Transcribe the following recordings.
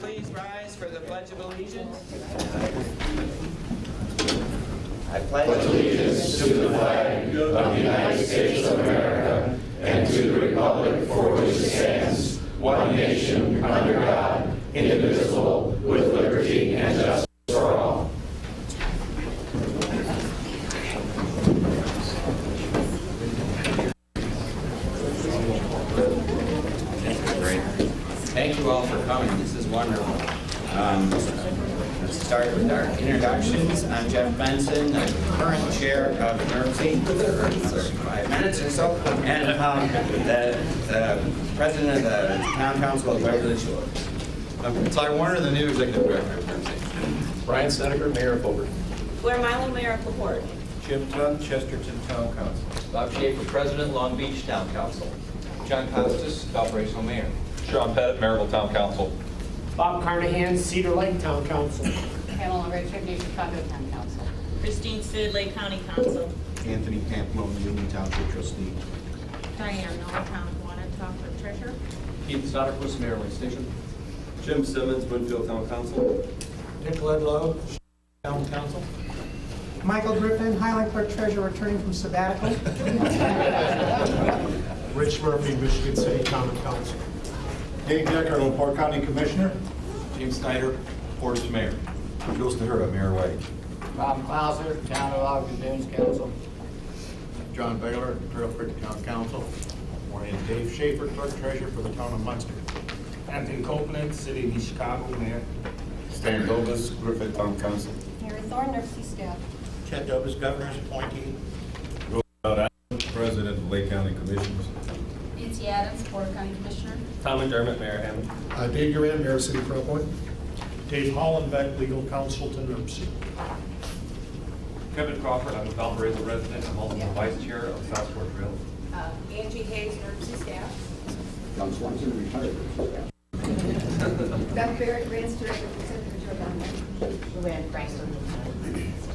Please rise for the Pledge of Allegiance. I pledge allegiance to the flag of the United States of America and to the republic for which it stands, one nation, under God, indivisible, with liberty and justice for all. Thank you all for coming. This is wonderful. Let's start with our introductions. I'm Jeff Benson, the current chair of NIRPC for 5 minutes or so, and the president of the Town Council of Beverly Shores. I'm Ty Warner, the new executive director of NIRPC. Brian Snedeker, Mayor of Hobart. Blair Milo, Mayor of LaPorte. Jim Tunn, Chesterton Town Council. Bob Schaefer, President, Long Beach Town Council. John Costas, Valparaiso Mayor. Sean Pettit, Maryville Town Council. Bob Carnahan, Cedar Lake Town Council. Pamela Richard, New Chicago Town Council. Christine Sid, Lake County Council. Anthony Pampone, Union Township Trustee. Diane Miller, Town of Wanatuck Treasurer. Keith Soderquist, Mayor of Lake Station. Jim Simmons, Winfield Town Council. Nick Ledlow, Town Council. Michael Griffin, Highland Clerk Treasurer, returning from sabbatical. Rich Murphy, Michigan City Common Council. Dave Decker, LaPorte County Commissioner. James Snyder, Portage Mayor. Jules Tahura, Mayor White. Bob Clauser, Town of Ogden Dunes Council. John Baylor, Trail Creek Town Council. And Dave Schaefer, Clerk Treasurer for the Town of Munster. Anthony Copeland, City of East Chicago, Mayor. Stan Dobas, Griffith Town Council. Mary Thorne, NIRPC staff. Chet Dobas, Governor's appointee. President of Lake County Commissions. Nancy Adams, Porter County Commissioner. Tom McDermott, Mayor Hammond. Dave Duran, Mayor of City Pro Point. Dave Hollenbeck, Legal Counsel to NIRPC. Kevin Crawford, I'm a Valparaiso resident. I'm also the Vice Chair of South Shore Trail. Angie Hayes, NIRPC staff. John Swanson, retired. Beth Barrett, Grants Director for Central Government. Luann Chrysler.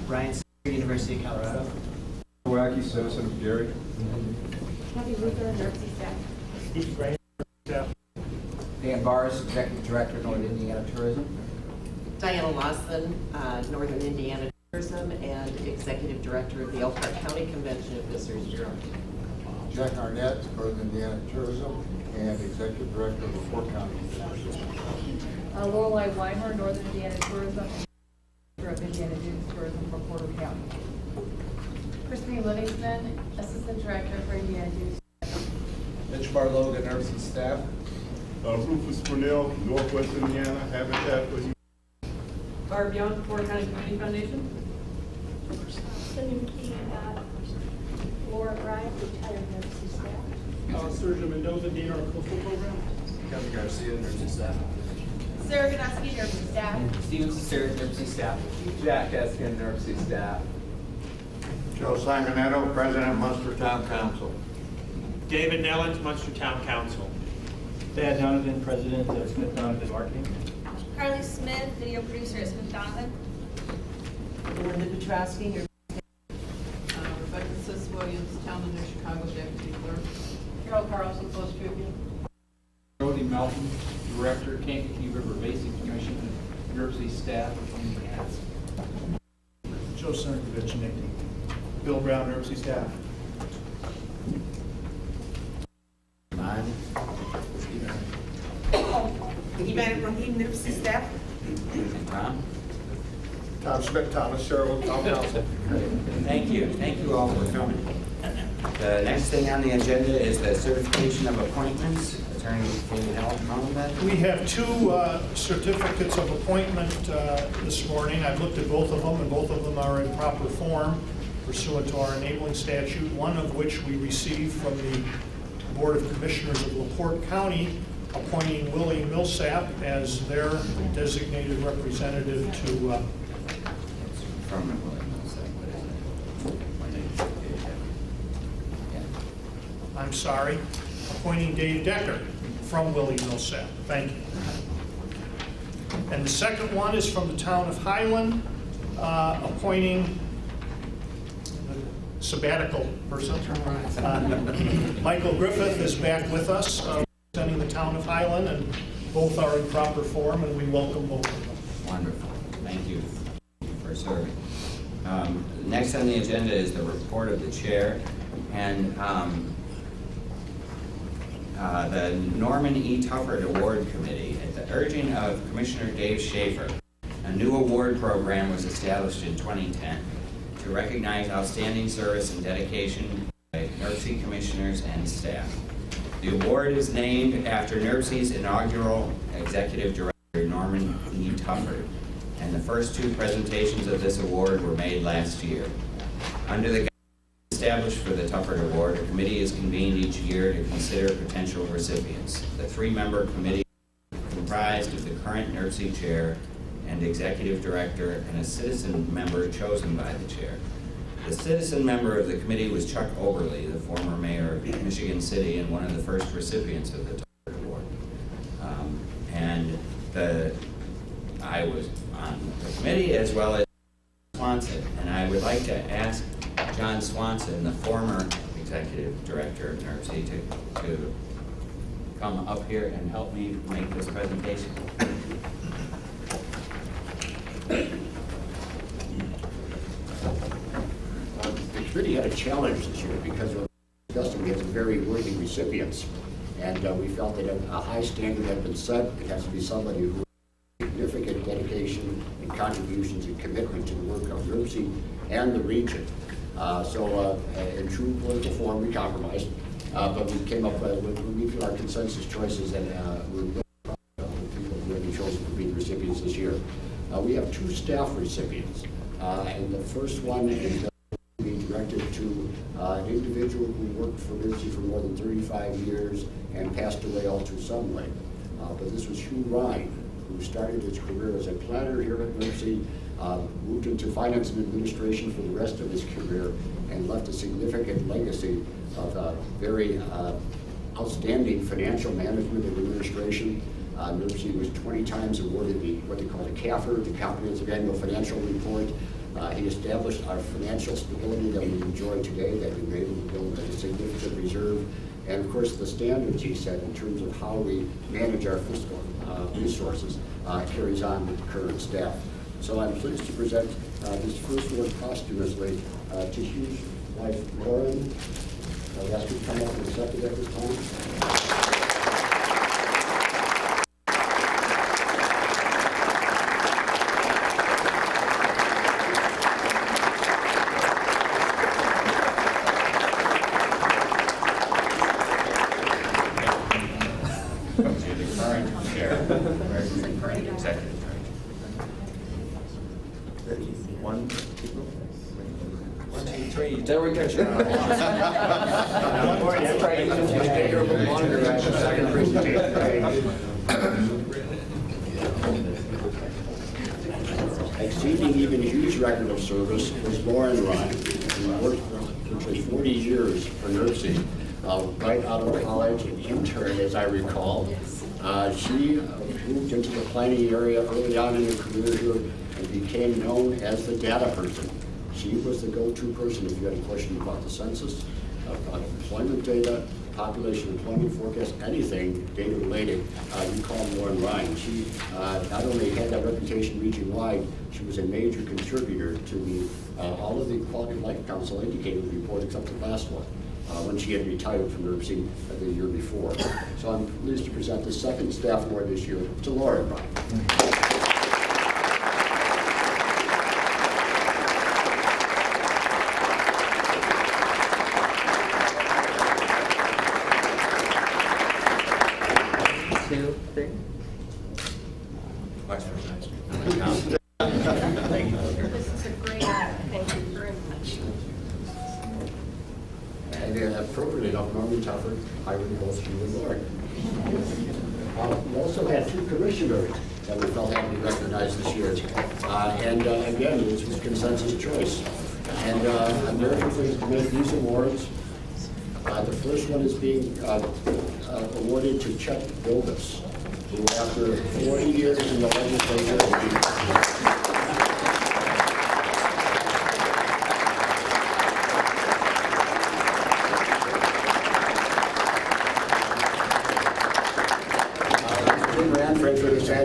Ryan, University of Colorado. Wacky citizen of Gary. Kathy Luther, NIRPC staff. Steve Grant, staff. Dan Barrs, Executive Director, Northern Indiana Tourism. Diana Lawson, Northern Indiana Tourism, and Executive Director of the Elkhart County Convention of Visitors Bureau. Jack Arnett, Northern Indiana Tourism, and Executive Director of the Fort County Tourism. Lorelei Weimer, Northern Indiana Tourism, and Director of Indiana Dunes Tourism for Porter County. Christine Livingston, Assistant Director for Indiana Dunes. Mitch Barloga, NIRPC staff. Rufus Cornell, Northwest Indiana, Habitat for Humanity. Barb Young, Porter County Community Foundation. Cindy McKee, Laura Bryant, retired NIRPC staff. Sergio Mendoza, Dean of our Coastal Program. Kevin Garcia, NIRPC staff. Sarah Godowski, NIRPC staff. Steven Cesare, NIRPC staff. Jack Eskin, NIRPC staff. Joe Sangonetto, President, Munster Town Council. David Nellens, Munster Town Council. Thad Donovan, President of Smith Donovan Marketing. Carly Smith, video producer at Smith Donovan. Linda Petrowski, Rebecca Sis Williams, Town of New Chicago Deputy Clerk. Carol Carlson, Post Tribune. Brody Melton, Director, Kankakee River Basin Commission, NIRPC staff. Joe Cernovich, Nick. Bill Brown, NIRPC staff. Ivan Rahim, NIRPC staff. Ron? Tom Schmidt, Thomas Sherwood, Town Council. Thank you. Thank you all for coming. The next thing on the agenda is the certification of appointments. Attorney David Hollenbeck. We have two certificates of appointment this morning. I've looked at both of them, and both of them are in proper form pursuant to our enabling statute, one of which we received from the Board of Commissioners of LaPorte County, appointing Willie Millsap as their designated representative to I'm sorry, appointing Dave Decker from Willie Millsap. Thank you. And the second one is from the town of Highland, appointing the sabbatical person. Michael Griffith is back with us, representing the town of Highland, and Both are in proper form, and we welcome both of them. Wonderful. Thank you for serving. Next on the agenda is the report of the chair. And the Norman E. Tufford Award Committee, at the urging of Commissioner Dave Schaefer, a new award program was established in 2010 to recognize outstanding service and dedication by NIRPC commissioners and staff. The award is named after NIRPC's inaugural executive director, Norman E. Tufford, and the first two presentations of this award were made last year. Under the guidelines established for the Tufford Award, a committee is convened each year to consider potential recipients. The three-member committee comprised of the current NIRPC chair and executive director and a citizen member chosen by the chair. The citizen member of the committee was Chuck Oberle, the former mayor of Michigan City and one of the first recipients of the Tufford Award. I was on the committee as well as Swanson, and I would like to ask John Swanson, the former executive director of NIRPC, to come up here and help me make this presentation. The committee had a challenge this year because of Augusta, we had some very worthy recipients, and we felt that a high standard had been set. It has to be somebody who has significant dedication and contributions and commitment to the work of NIRPC and the region. So in true political form, we compromised, but we came up with we feel our consensus choices, and we're proud of the people who have been chosen to be the recipients this year. We have two staff recipients, and the first one is being directed to an individual who worked for NIRPC for more than 35 years and passed away all too suddenly. But this was Hugh Ryan, who started his career as a planner here at NIRPC, moved into finance and administration for the rest of his career, and left a significant legacy of very outstanding financial management and administration. NIRPC was 20 times awarded what they call the CAFR, the Comprehensive Annual Financial Report. He established our financial stability that we enjoy today, that we were able to build a significant reserve, and of course the standards he set in terms of how we manage our fiscal resources carries on with the current staff. So I'm pleased to present this first award posthumously to Hugh's wife, Lauren. I'll ask you to come up and accept it at this time. There we go, John. Exceeding even Hugh's record of service was Lauren Ryan, who worked for 40 years for NIRPC, right out of college, an intern, as I recall. She moved into the planning area early on in her career here and became known as the data person. She was the go-to person if you had a question about the census, about employment data, population employment forecast, anything data related, you call Lauren Ryan. She not only had that reputation region-wide, she was a major contributor to all of the Quality of Life Council indicator report except the last one, when she had retired from NIRPC the year before. So I'm pleased to present the second staff award this year to Lauren Ryan. This is a great honor. Thank you very much. And appropriate enough, Norman Tufford hired both you and Lauren. We also had two commissioners that we felt had to be recognized this year. Again, this was consensus choice. And I'm very pleased to make these awards. The first one is being awarded to Chuck Bilbus, who after 40 years in the legislature,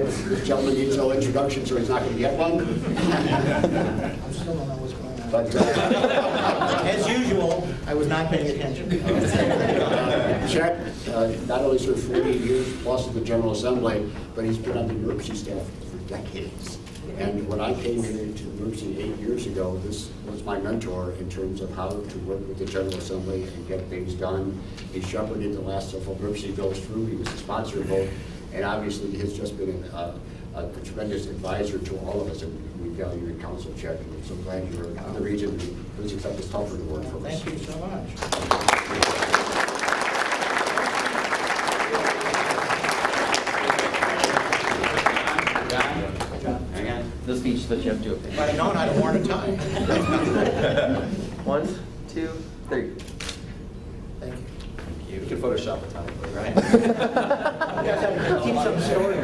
this gentleman needs no introduction, so he's not going to get one. I still don't know what's going on. But, As usual, I was not paying attention. Chet not only served 40 years plus at the General Assembly, but he's been on the NIRPC staff for decades. And when I came into NIRPC 8 years ago, this was my mentor in terms of how to work with the General Assembly and get things done. He shepherded the last several NIRPC bills through. He was the sponsor of both. And obviously, he has just been a tremendous advisor to all of us, and we value your counsel, Chet. I'm so glad you're in the region. Please accept this Tougher Award from us. Thank you so much. The speech that you have to do. If I'd have known, I'd have worn a tie. 1, 2, 3. Thank you. You can Photoshop a tie, right? Keep some story.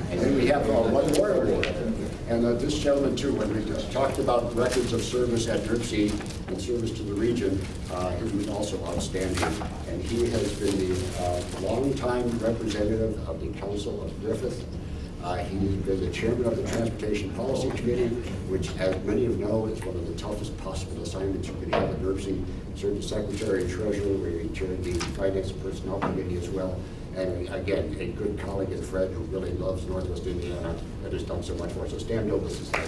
And then we have one more award. And this gentleman, too, when we just talked about records of service at NIRPC and service to the region, he was also outstanding. And he has been the longtime representative of the Council of Griffith. He's been the chairman of the Transportation Policy Committee, which, as many of you know, is one of the toughest possible assignments you could have at NIRPC. Served as Secretary and Treasurer, where he chaired the Finance and Personnel Committee as well. And again, a good colleague and friend who really loves Northwest Indiana and has done so much for us. So Stan Douglas is there.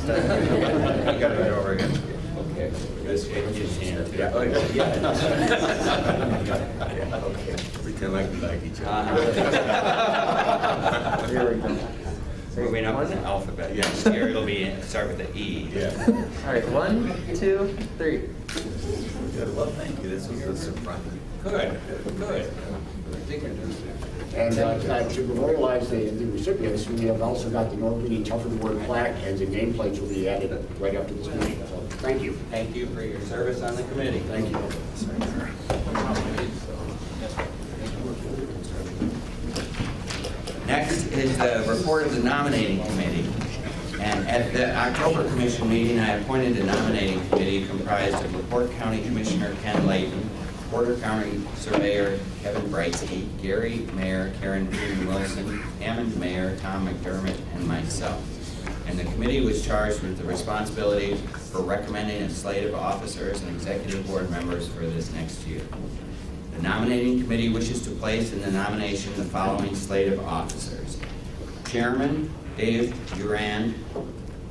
You got it over again. Okay. Let's shake his hand. Yeah. Oh, yeah. Okay. Pretend like we like each other. Here we go. Moving up the alphabet. Yeah. Here it'll be start with the E. Yeah. All right, 1, 2, 3. Good. Well, thank you. This was a surprise. Good. Good. And to memorialize the recipients, we have also got the North Lee Tougher Award plaque, and the nameplates will be added right after this meeting. So thank you. Thank you for your service on the committee. Thank you. Next is the report of the nominating committee. And at the October Commission meeting, I appointed a nominating committee comprised of LaPorte County Commissioner Ken Layton, Porter County Surveyor Kevin Brightsky, Gary Mayor Karen Wilson, Hammond Mayor Tom McDermott, and myself. And the committee was charged with the responsibility for recommending a slate of officers and executive board members for this next year. The nominating committee wishes to place in the nomination the following slate of officers. Chairman, Dave Durand,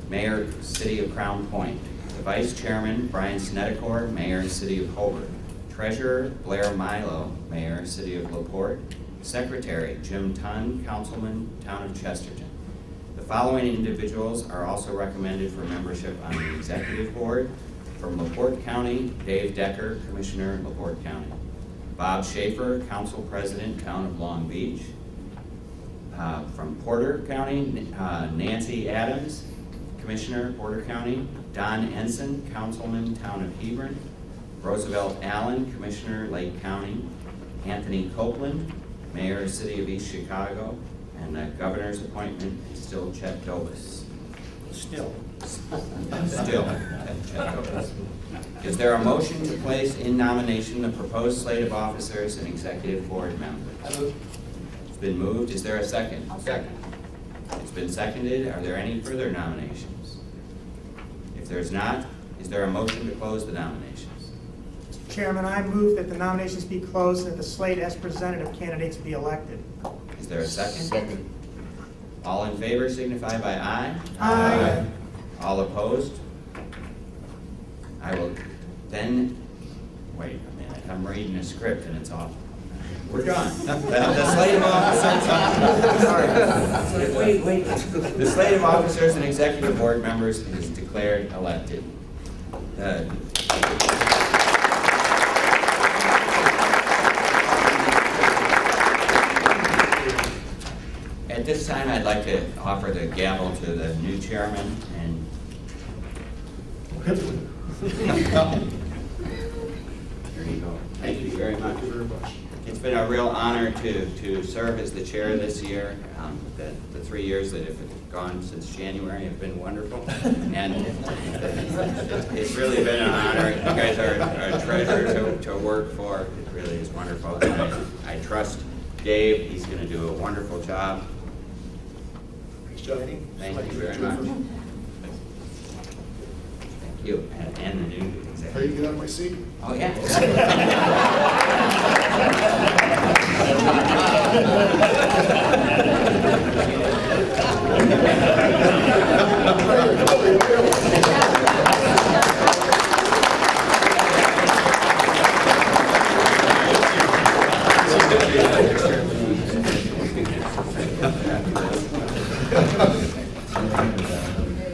Mayor, City of Crown Point. The Vice Chairman, Brian Snedecor, Mayor, City of Hobart. Treasurer, Blair Milo, Mayor, City of LaPorte. Secretary, Jim Tunn, Councilman, Town of Chesterton. The following individuals are also recommended for membership on the Executive Board. From LaPorte County, Dave Decker, Commissioner, LaPorte County. Bob Schaefer, Council President, Town of Long Beach. From Porter County, Nancy Adams, Commissioner, Porter County. Don Ensign, Councilman, Town of Hebron. Roosevelt Allen, Commissioner, Lake County. Anthony Copeland, Mayor, City of East Chicago. And the governor's appointment is still Chet Dobus. Still. Still. Chet Dobus. Is there a motion to place in nomination the proposed slate of officers and executive board members? It's been moved. Is there a second? Second. It's been seconded. Are there any further nominations? If there's not, is there a motion to close the nominations? Chairman, I move that the nominations be closed and that the slate as presented of candidates be elected. Is there a second? Second. All in favor signify by aye. Aye. All opposed? I will then, wait a minute, I'm reading a script and it's off. We're done. The slate of officers, sorry. Wait. The slate of officers and executive board members is declared elected. At this time, I'd like to offer the gavel to the new chairman and there you go. Thank you very much. It's been a real honor to serve as the chair this year. The 3 years that have gone since January have been wonderful, and it's really been an honor. You guys are a treasure to work for. It really is wonderful. And I trust Dave. He's going to do a wonderful job. Thanks, Johnny. Thank you very much. Thank you, and the new executive. Ready to get out of my seat? Oh, yeah.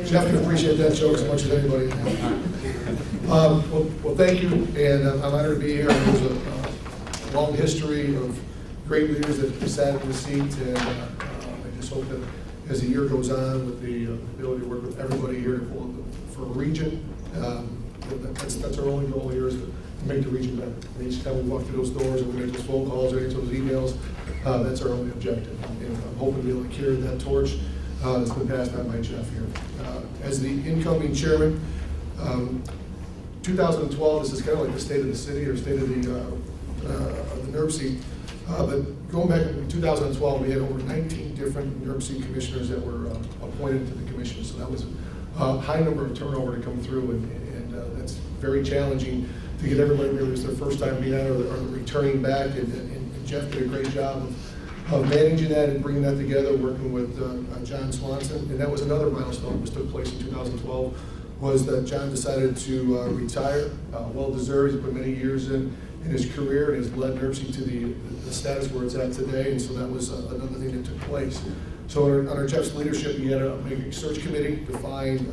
Jeff can appreciate that joke as much as anybody. Well, thank you, and I'm honored to be here. There's a long history of great leaders that sat in the seat, and I just hope that as the year goes on, with the ability to work with everybody here for a region, that's our only goal here, is to make the region better. And each time we walk through those doors and we make those phone calls or answer those emails, that's our only objective. And I'm hoping to be able to carry that torch that's been passed on by Jeff here. As the incoming chairman, 2012, this is kind of like the state of the city or state of the NIRPC. But going back in 2012, we had over 19 different NIRPC commissioners that were appointed to the commission. So that was a high number of turnover to come through, and that's very challenging to get everybody, whether it's their first time being out or returning back. And Jeff did a great job of managing that and bringing that together, working with John Swanson. And that was another milestone that took place in 2012, was that John decided to retire. Well-deserved. He's put many years in his career and has led NIRPC to the status where it's at today. And so that was another thing that took place. So under Jeff's leadership, he had to make a search committee to find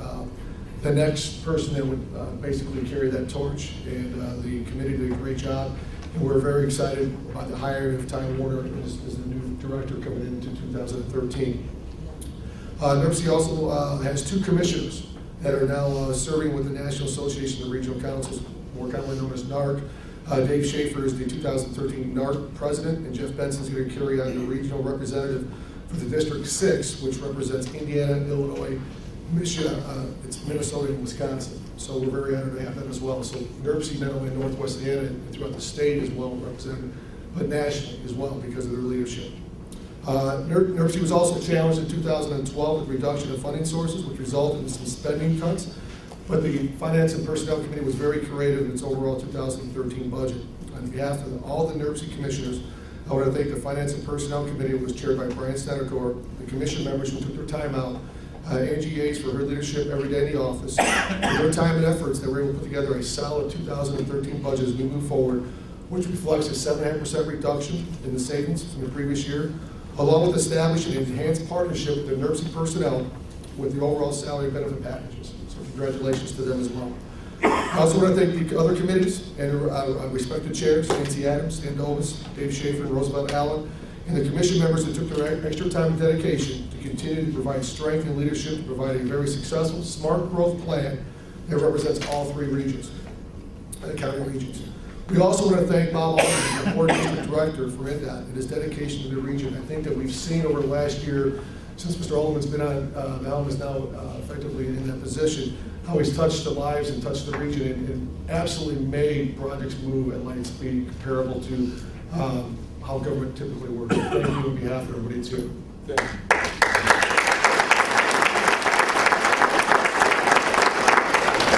the next person that would basically carry that torch. And the committee did a great job. And we're very excited about the hiring of Ty Warner as the new director coming into 2013. NIRPC also has 2 commissioners that are now serving with the National Association of Regional Councils, more commonly known as NARC. Dave Schaefer is the 2013 NARC president, and Jeff Benson is going to carry on the regional representative for the District 6, which represents Indiana, Illinois, Michigan, it's Minnesota and Wisconsin. So we're very honored to have that as well. So NIRPC, not only in Northwest Indiana and throughout the state as well represented, but nationally as well because of their leadership. NIRPC was also challenged in 2012 with reduction of funding sources, which resulted in some spending cuts. But the Finance and Personnel Committee was very creative in its overall 2013 budget. On behalf of all the NIRPC commissioners, I want to thank the Finance and Personnel Committee, which was chaired by Brian Stenacor, the commission members who took their time out, Angie Yates for her leadership every day in the office, for their time and efforts that were able to put together a solid 2013 budget as we move forward, which reflects a 7.5% reduction in the savings from the previous year, along with establishing an enhanced partnership with the NIRPC personnel with the overall salary benefit packages. So congratulations to them as well. I also want to thank the other committees and respected chairs, Nancy Adams, Dan Dovis, Dave Schaefer, and Roosevelt Allen, and the commission members that took their extra time and dedication to continue to provide strength and leadership to provide a very successful, smart growth plan that represents all 3 regions, county regions. We also want to thank Bob Alden, the Board District Director for NDOT, and his dedication to the region. I think that we've seen over the last year, since Mr. Alden's been on, the Alden is now effectively in that position, how he's touched the lives and touched the region and absolutely made projects move at light speed comparable to how government typically works. So thank you on behalf of everybody that's here.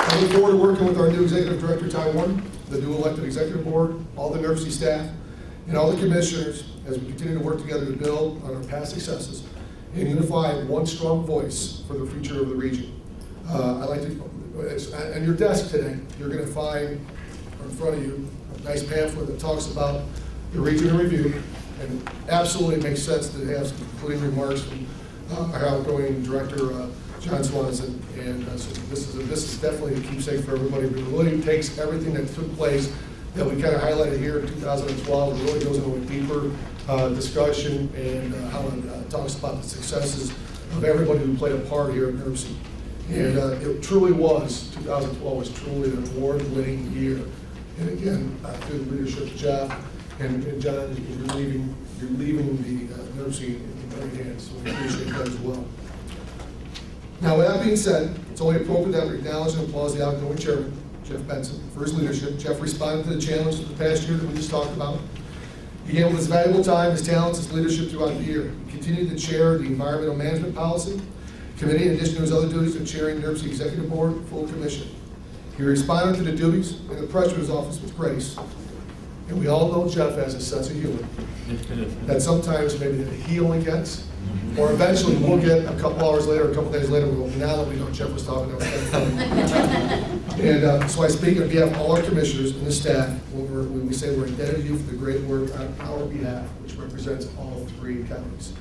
I look forward to working with our new Executive Director, Ty Warner, the new elected Executive Board, all the NIRPC staff, and all the commissioners as we continue to work together to build on our past successes and unify one strong voice for the future of the region. I'd like to, on your desk today, you're going to find, or in front of you, a nice pamphlet that talks about the region in review, and it absolutely makes sense to have some concluding remarks from our outgoing director, John Swanson. And so this is definitely a keepsake for everybody. But it really takes everything that took place that we kind of highlighted here in 2012 and really goes into a deeper discussion and how it talks about the successes of everybody who played a part here at NIRPC. And it truly was, 2012 was truly an award-winning year. And again, through the leadership of Jeff And John, you're leaving the NIRPC in better hands, so we appreciate that as well. Now, with that being said, it's only appropriate that we acknowledge and applaud the outgoing chairman, Jeff Benson, for his leadership. Jeff responded to the challenge of the past year that we just talked about. He gave his valuable time, his talents, his leadership throughout the year. He continued to chair the Environmental Management Policy Committee, in addition to his other duties of chairing NIRPC Executive Board, full commission. He responded to the duties and the pressure of his office with grace. And we all know Jeff has a sense of humor that sometimes maybe the he only gets, or eventually we'll get a couple hours later, a couple days later, we'll go, now that we know Jeff was talking about that. And so I speak on behalf of all our commissioners and the staff when we say we're indebted to you for the great work on our behalf, which represents all 3 counties.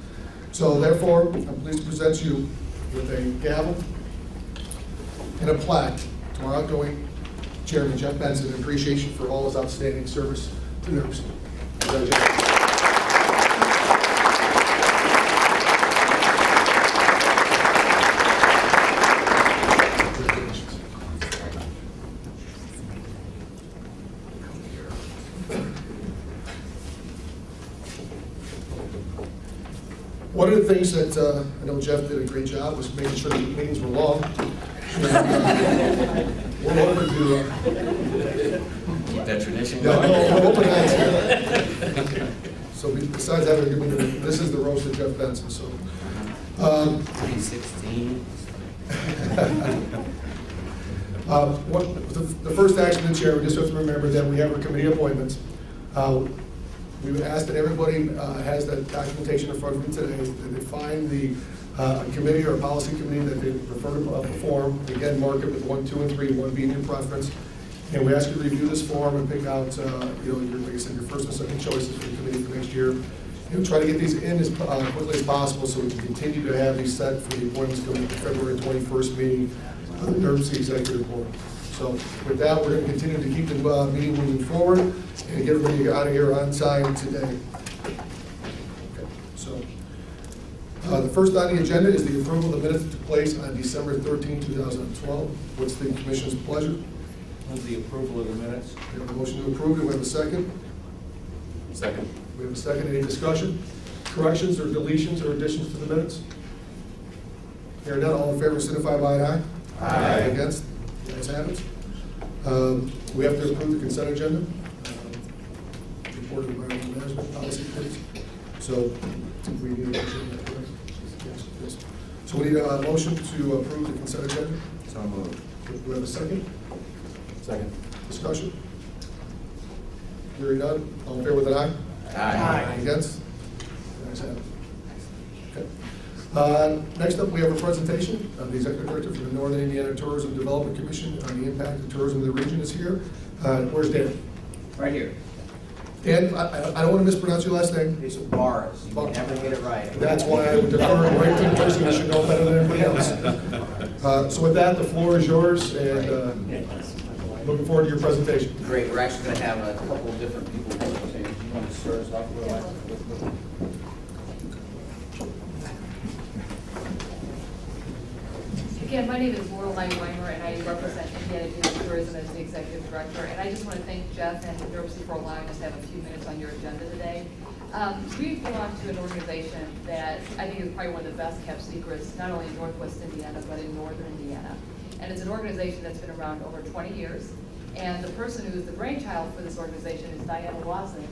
So therefore, I'm pleased to present you with a gavel and a plaque to our outgoing Chairman Jeff Benson in appreciation for all his outstanding service to NIRPC. One of the things that I know Jeff did a great job was making sure the meetings were long. We're hoping to keep that tradition going. going. We're hoping that. So besides having, this is the roast of Jeff Benson. So 316. The first action of the chair, we just have to remember that we have our committee appointments. We would ask that everybody has that documentation in front of them today, that they find the committee or policy committee that they prefer to perform. Again, mark it with 1, 2, and 3, 1 being your preference. And we ask you to review this form and pick out, like I said, your first and second choices for the committee for next year. And try to get these in as quickly as possible so we can continue to have these set for the appointments coming to February 21st meeting of the NIRPC Executive Board. So with that, we're going to continue to keep the meeting moving forward and get everybody out of here on time today. Okay, so the first on the agenda is the approval of the minutes that took place on December 13, 2012. What's the commission's pleasure? Move the approval of the minutes. We have a motion to approve. Do we have a second? Second. We have a second. Any discussion? Corrections or deletions or additions to the minutes? Hearing none, all in favor signify by an aye. Aye. Against? The ayes have it. We have to approve the consent agenda. Report of environmental management policy committee. So we need a motion. Yes. So we need a motion to approve the consent agenda. So moved. Do we have a second? Second. Discussion? Hearing none, all in favor with an aye? Aye. Against? The ayes have it. Okay. Next up, we have a presentation of the Executive Director for the Northern Indiana Tourism Development Commission on the impact of tourism in the region is here. Where's Dan? Right here. Dan, I don't want to mispronounce your last name. It's bars. You can never get it right. That's why I would defer right to the person who should know better than everybody else. So with that, the floor is yours, and looking forward to your presentation. Great. We're actually going to have a couple of different people presenting. You want to start us off with that? Again, my name is Lorelei Weimer, and I represent Indiana Youth Tourism as the Executive Director. And I just want to thank Jeff and NIRPC for allowing us to have a few minutes on your agenda today. We belong to an organization that I think is probably one of the best kept secrets, not only in Northwest Indiana, but in Northern Indiana. And it's an organization that's been around over 20 years. And the person who is the brainchild for this organization is Diana Lawson,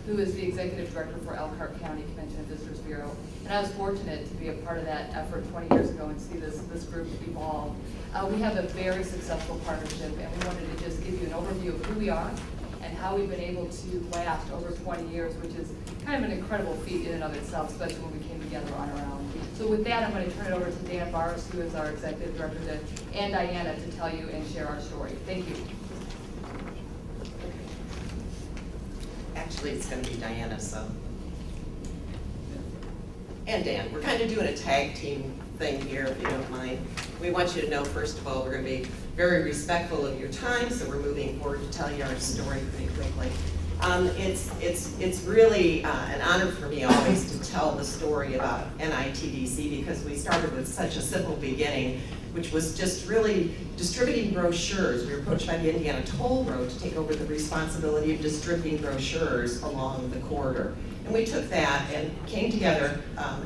who is the Executive Director for Elkhart County Convention and Visitors Bureau. And I was fortunate to be a part of that effort 20 years ago and see this group evolve. We have a very successful partnership, and we wanted to just give you an overview of who we are and how we've been able to last over 20 years, which is kind of an incredible feat in and of itself, especially when we came together on our own. So with that, I'm going to turn it over to Dan Barrs, who is our Executive Director, and Diana to tell you and share our story. Thank you. Actually, it's going to be Diana, so. And Dan, we're kind of doing a tag team thing here, if you don't mind. We want you to know, first of all, we're going to be very respectful of your time, so we're moving forward to tell you our story pretty quickly. It's really an honor for me always to tell the story about NITDC because we started with such a simple beginning which was just really distributing brochures. We were approached by the Indiana Toll Road to take over the responsibility of distributing brochures along the corridor. And we took that and came together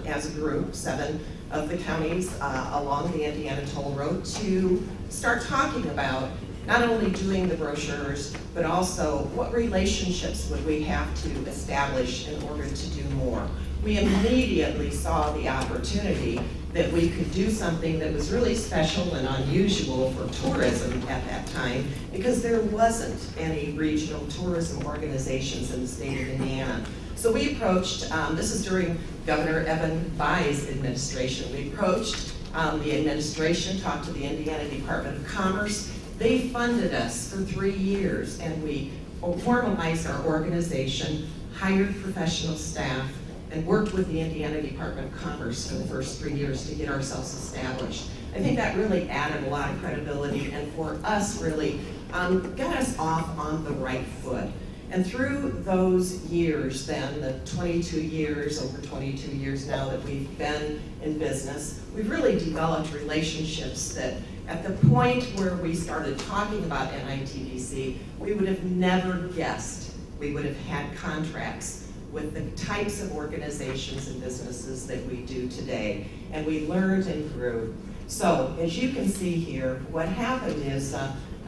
as a group, 7 of the counties along the Indiana Toll Road, to start talking about not only doing the brochures, but also what relationships would we have to establish in order to do more. We immediately saw the opportunity that we could do something that was really special and unusual for tourism at that time, because there wasn't any regional tourism organizations in the state of Indiana. So we approached, this is during Governor Evan Bayh's administration, we approached the administration, talked to the Indiana Department of Commerce. They funded us for 3 years, and we formalized our organization, hired professional staff, and worked with the Indiana Department of Commerce for the first 3 years to get ourselves established. I think that really added a lot of credibility, and for us really got us off on the right foot. And through those years then, the 22 years, over 22 years now that we've been in business, we've really developed relationships that at the point where we started talking about NITPC, we would have never guessed we would have had contracts with the types of organizations and businesses that we do today. And we learned and grew. So as you can see here, what happened is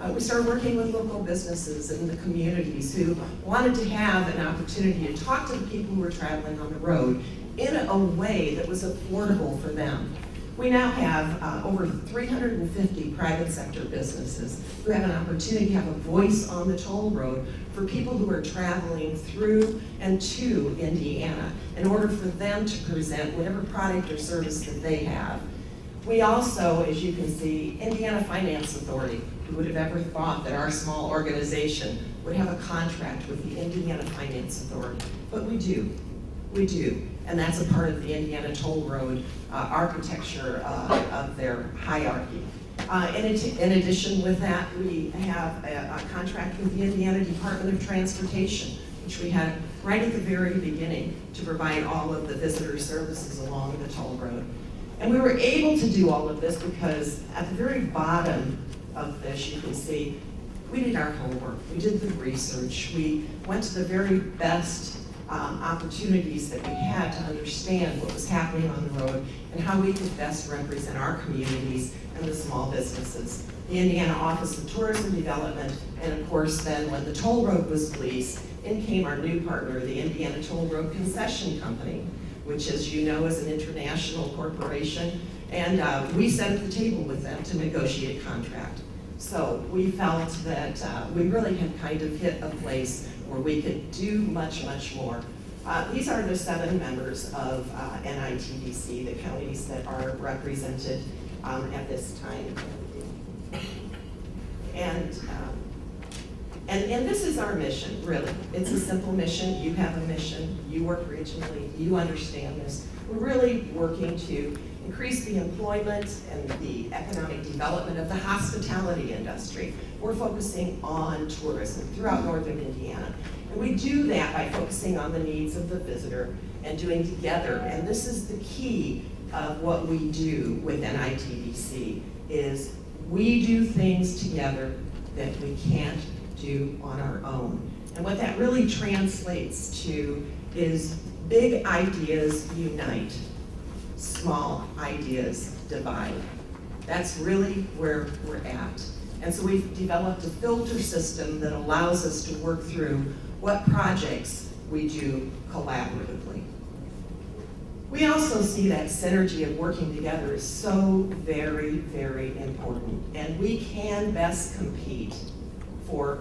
we started working with local businesses in the communities who wanted to have an opportunity to talk to the people who were traveling on the road in a way that was affordable for them. We now have over 350 private sector businesses who have an opportunity to have a voice on the toll road for people who are traveling through and to Indiana in order for them to present whatever product or service that they have. We also, as you can see, Indiana Finance Authority. Who would have ever thought that our small organization would have a contract with the Indiana Finance Authority? But we do. We do. And that's a part of the Indiana Toll Road architecture of their hierarchy. In addition with that, we have a contract with the Indiana Department of Transportation, which we had right at the very beginning to provide all of the visitor services along the toll road. And we were able to do all of this because at the very bottom of this, you can see, we did our homework, we did the research, we went to the very best opportunities that we had to understand what was happening on the road and how we could best represent our communities and the small businesses. The Indiana Office of Tourism Development, and of course then when the toll road was leased, in came our new partner, the Indiana Toll Road Concession Company, which as you know is an international corporation, and we sat at the table with them to negotiate a contract. So we felt that we really had kind of hit a place where we could do much, much more. These are the 7 members of NITPC, the counties that are represented at this time. And this is our mission, really. It's a simple mission. You have a mission. You work regionally. You understand this. We're really working to increase the employment and the economic development of the hospitality industry. We're focusing on tourism throughout northern Indiana. And we do that by focusing on the needs of the visitor and doing together. And this is the key of what we do with NITPC, is we do things together that we can't do on our own. And what that really translates to is big ideas unite, small ideas divide. That's really where we're at. And so we've developed a filter system that allows us to work through what projects we do collaboratively. We also see that synergy of working together is so very, very important. And we can best compete for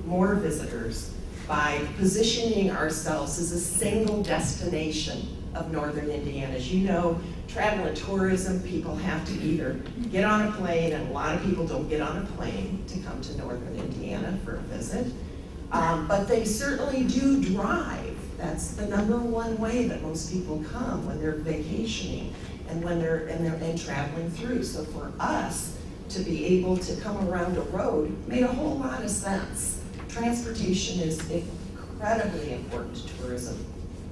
more visitors by positioning ourselves as a single destination of northern Indiana. As you know, travel and tourism, people have to either get on a plane, and a lot of people don't get on a plane to come to northern Indiana for a visit, but they certainly do drive. That's the #1 way that most people come when they're vacationing and when they're traveling through. So for us to be able to come around a road made a whole lot of sense. Transportation is incredibly important to tourism.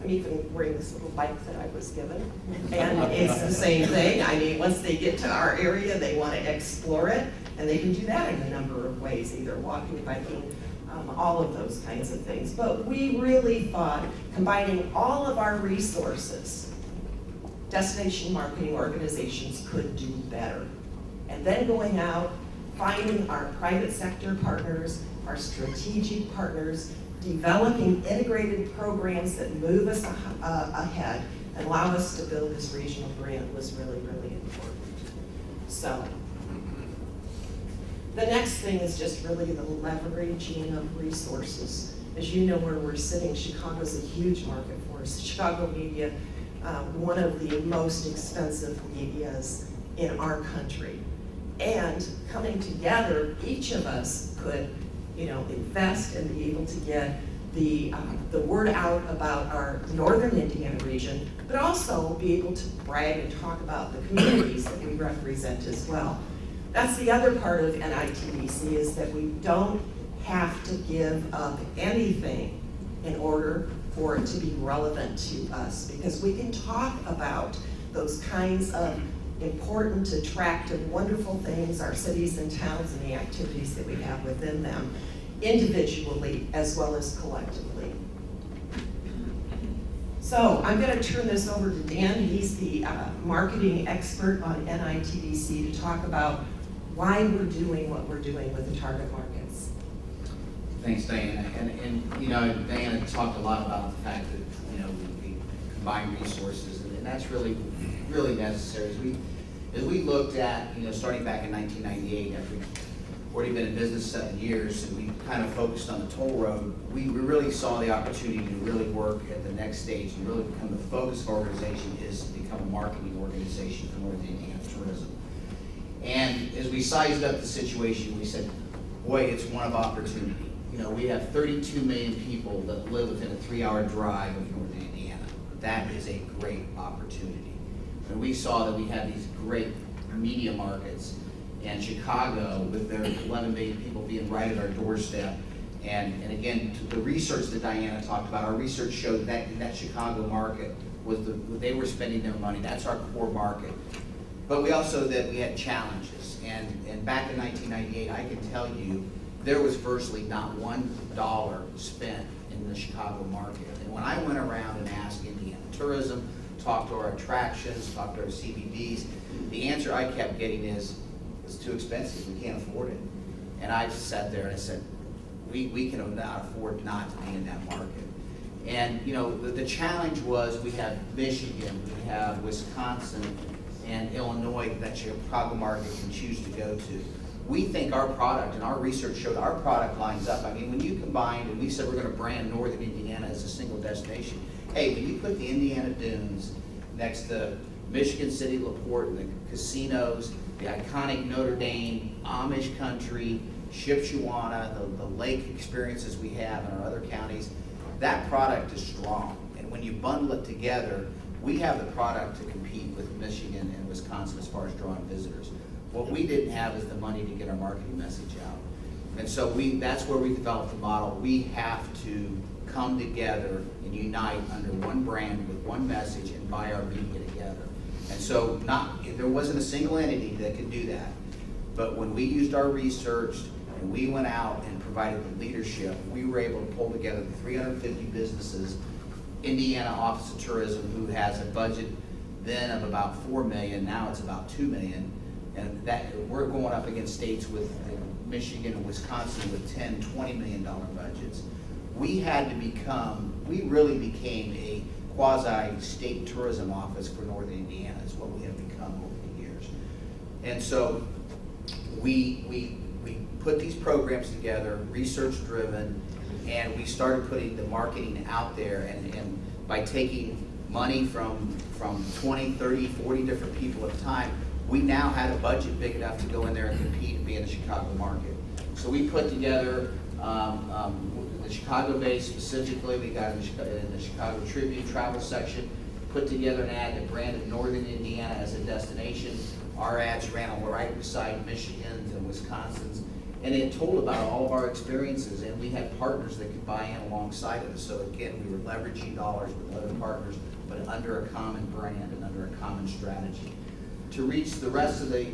I'm even wearing this little bike that I was given. And it's the same thing. I mean, once they get to our area, they want to explore it. And they can do that in a number of ways, either walking, biking, all of those kinds of things. But we really thought combining all of our resources, destination marketing organizations could do better. And then going out, finding our private sector partners, our strategic partners, developing integrated programs that move us ahead and allow us to build this regional brand was really, really important. So, the next thing is just really the leveraging of resources. As you know where we're sitting, Chicago's a huge market for us. Chicago media, one of the most expensive medias in our country. And coming together, each of us could, invest and be able to get the word out about our northern Indiana region, but also be able to brag and talk about the communities that we represent as well. That's the other part of NITBC, is that we don't have to give up anything in order for it to be relevant to us, because we can talk about those kinds of important, attractive, wonderful things, our cities and towns and the activities that we have within them, individually as well as collectively. So I'm going to turn this over to Dan. He's the marketing expert on NITBC to talk about why we're doing what we're doing with the target markets. Thanks, Diana. And Diana talked a lot about the fact that, we combine resources, and that's really necessary. As we looked at, starting back in 1998, after we'd already been in business 7 years, and we kind of focused on the toll road, we really saw the opportunity to really work at the next stage and really become the focus of our organization is to become a marketing organization for North Indiana tourism. And as we sized up the situation, we said, boy, it's one of opportunity. We have 32 million people that live within a 3-hour drive of North Indiana. That is a great opportunity. And we saw that we had these great media markets, and Chicago, with their 11 million people being right at our doorstep. And again, to the research that Diana talked about, our research showed that in that Chicago market was they were spending their money. That's our core market. But we also that we had challenges. And back in 1998, I can tell you, there was virtually not $1 spent in the Chicago market. And when I went around and asked Indiana tourism, talked to our attractions, talked to our CBDs, the answer I kept getting is, it's too expensive, we can't afford it. And I just sat there and I said, we can not afford not to be in that market. And the challenge was we have Michigan, we have Wisconsin, and Illinois that Chicago market can choose to go to. We think our product, and our research showed our product lines up. I mean, when you combined, and we said we're going to brand Northern Indiana as a single destination. Hey, when you put the Indiana Dunes next to Michigan City, LaPorte, and the casinos, the iconic Notre Dame, Amish country, Shipshewana, the lake experiences we have in our other counties, that product is strong. And when you bundle it together, we have the product to compete with Michigan and Wisconsin as far as drawing visitors. What we didn't have is the money to get our marketing message out. And so that's where we developed the model. We have to come together and unite under one brand with one message and buy our media together. And so there wasn't a single entity that could do that. But when we used our research and we went out and provided the leadership, we were able to pull together the 350 businesses, Indiana Office of Tourism, who has a budget then of about $4 million, now it's about $2 million. And that we're going up against states with Michigan and Wisconsin with $10, $20 million budgets. We really became a quasi-state tourism office for Northern Indiana is what we have become over the years. And so we put these programs together, research-driven, and we started putting the marketing out there, and by taking money from 20, 30, 40 different people at a time, we now had a budget big enough to go in there and compete and be in the Chicago market. So we put together the Chicago base specifically. We got in the Chicago Tribune travel section, put together an ad that branded Northern Indiana as a destination. Our ads ran on right beside Michigan's and Wisconsin's, And it told about all of our experiences, and we had partners that could buy in alongside of us. So again, we were leveraging dollars with other partners, but under a common brand and under a common strategy. To reach the rest of the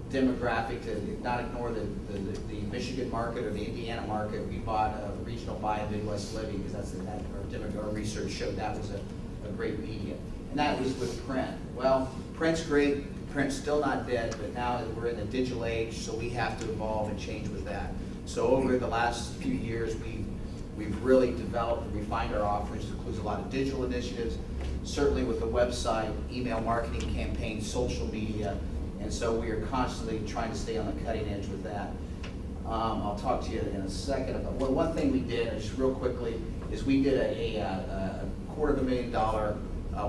demographic, to not ignore the Michigan market or the Indiana market, we bought a regional buy in Midwest Living, because our research showed that was a great medium. And that was with print. Well, print's great. Print's still not dead, but now we're in a digital age, so we have to evolve and change with that. So over the last few years, we've really developed and refined our offerings. It includes a lot of digital initiatives, certainly with the website, email marketing campaigns, social media, and so we are constantly trying to stay on the cutting edge with that. I'll talk to you in a second about, well, one thing we did, just real quickly, is we did a $250,000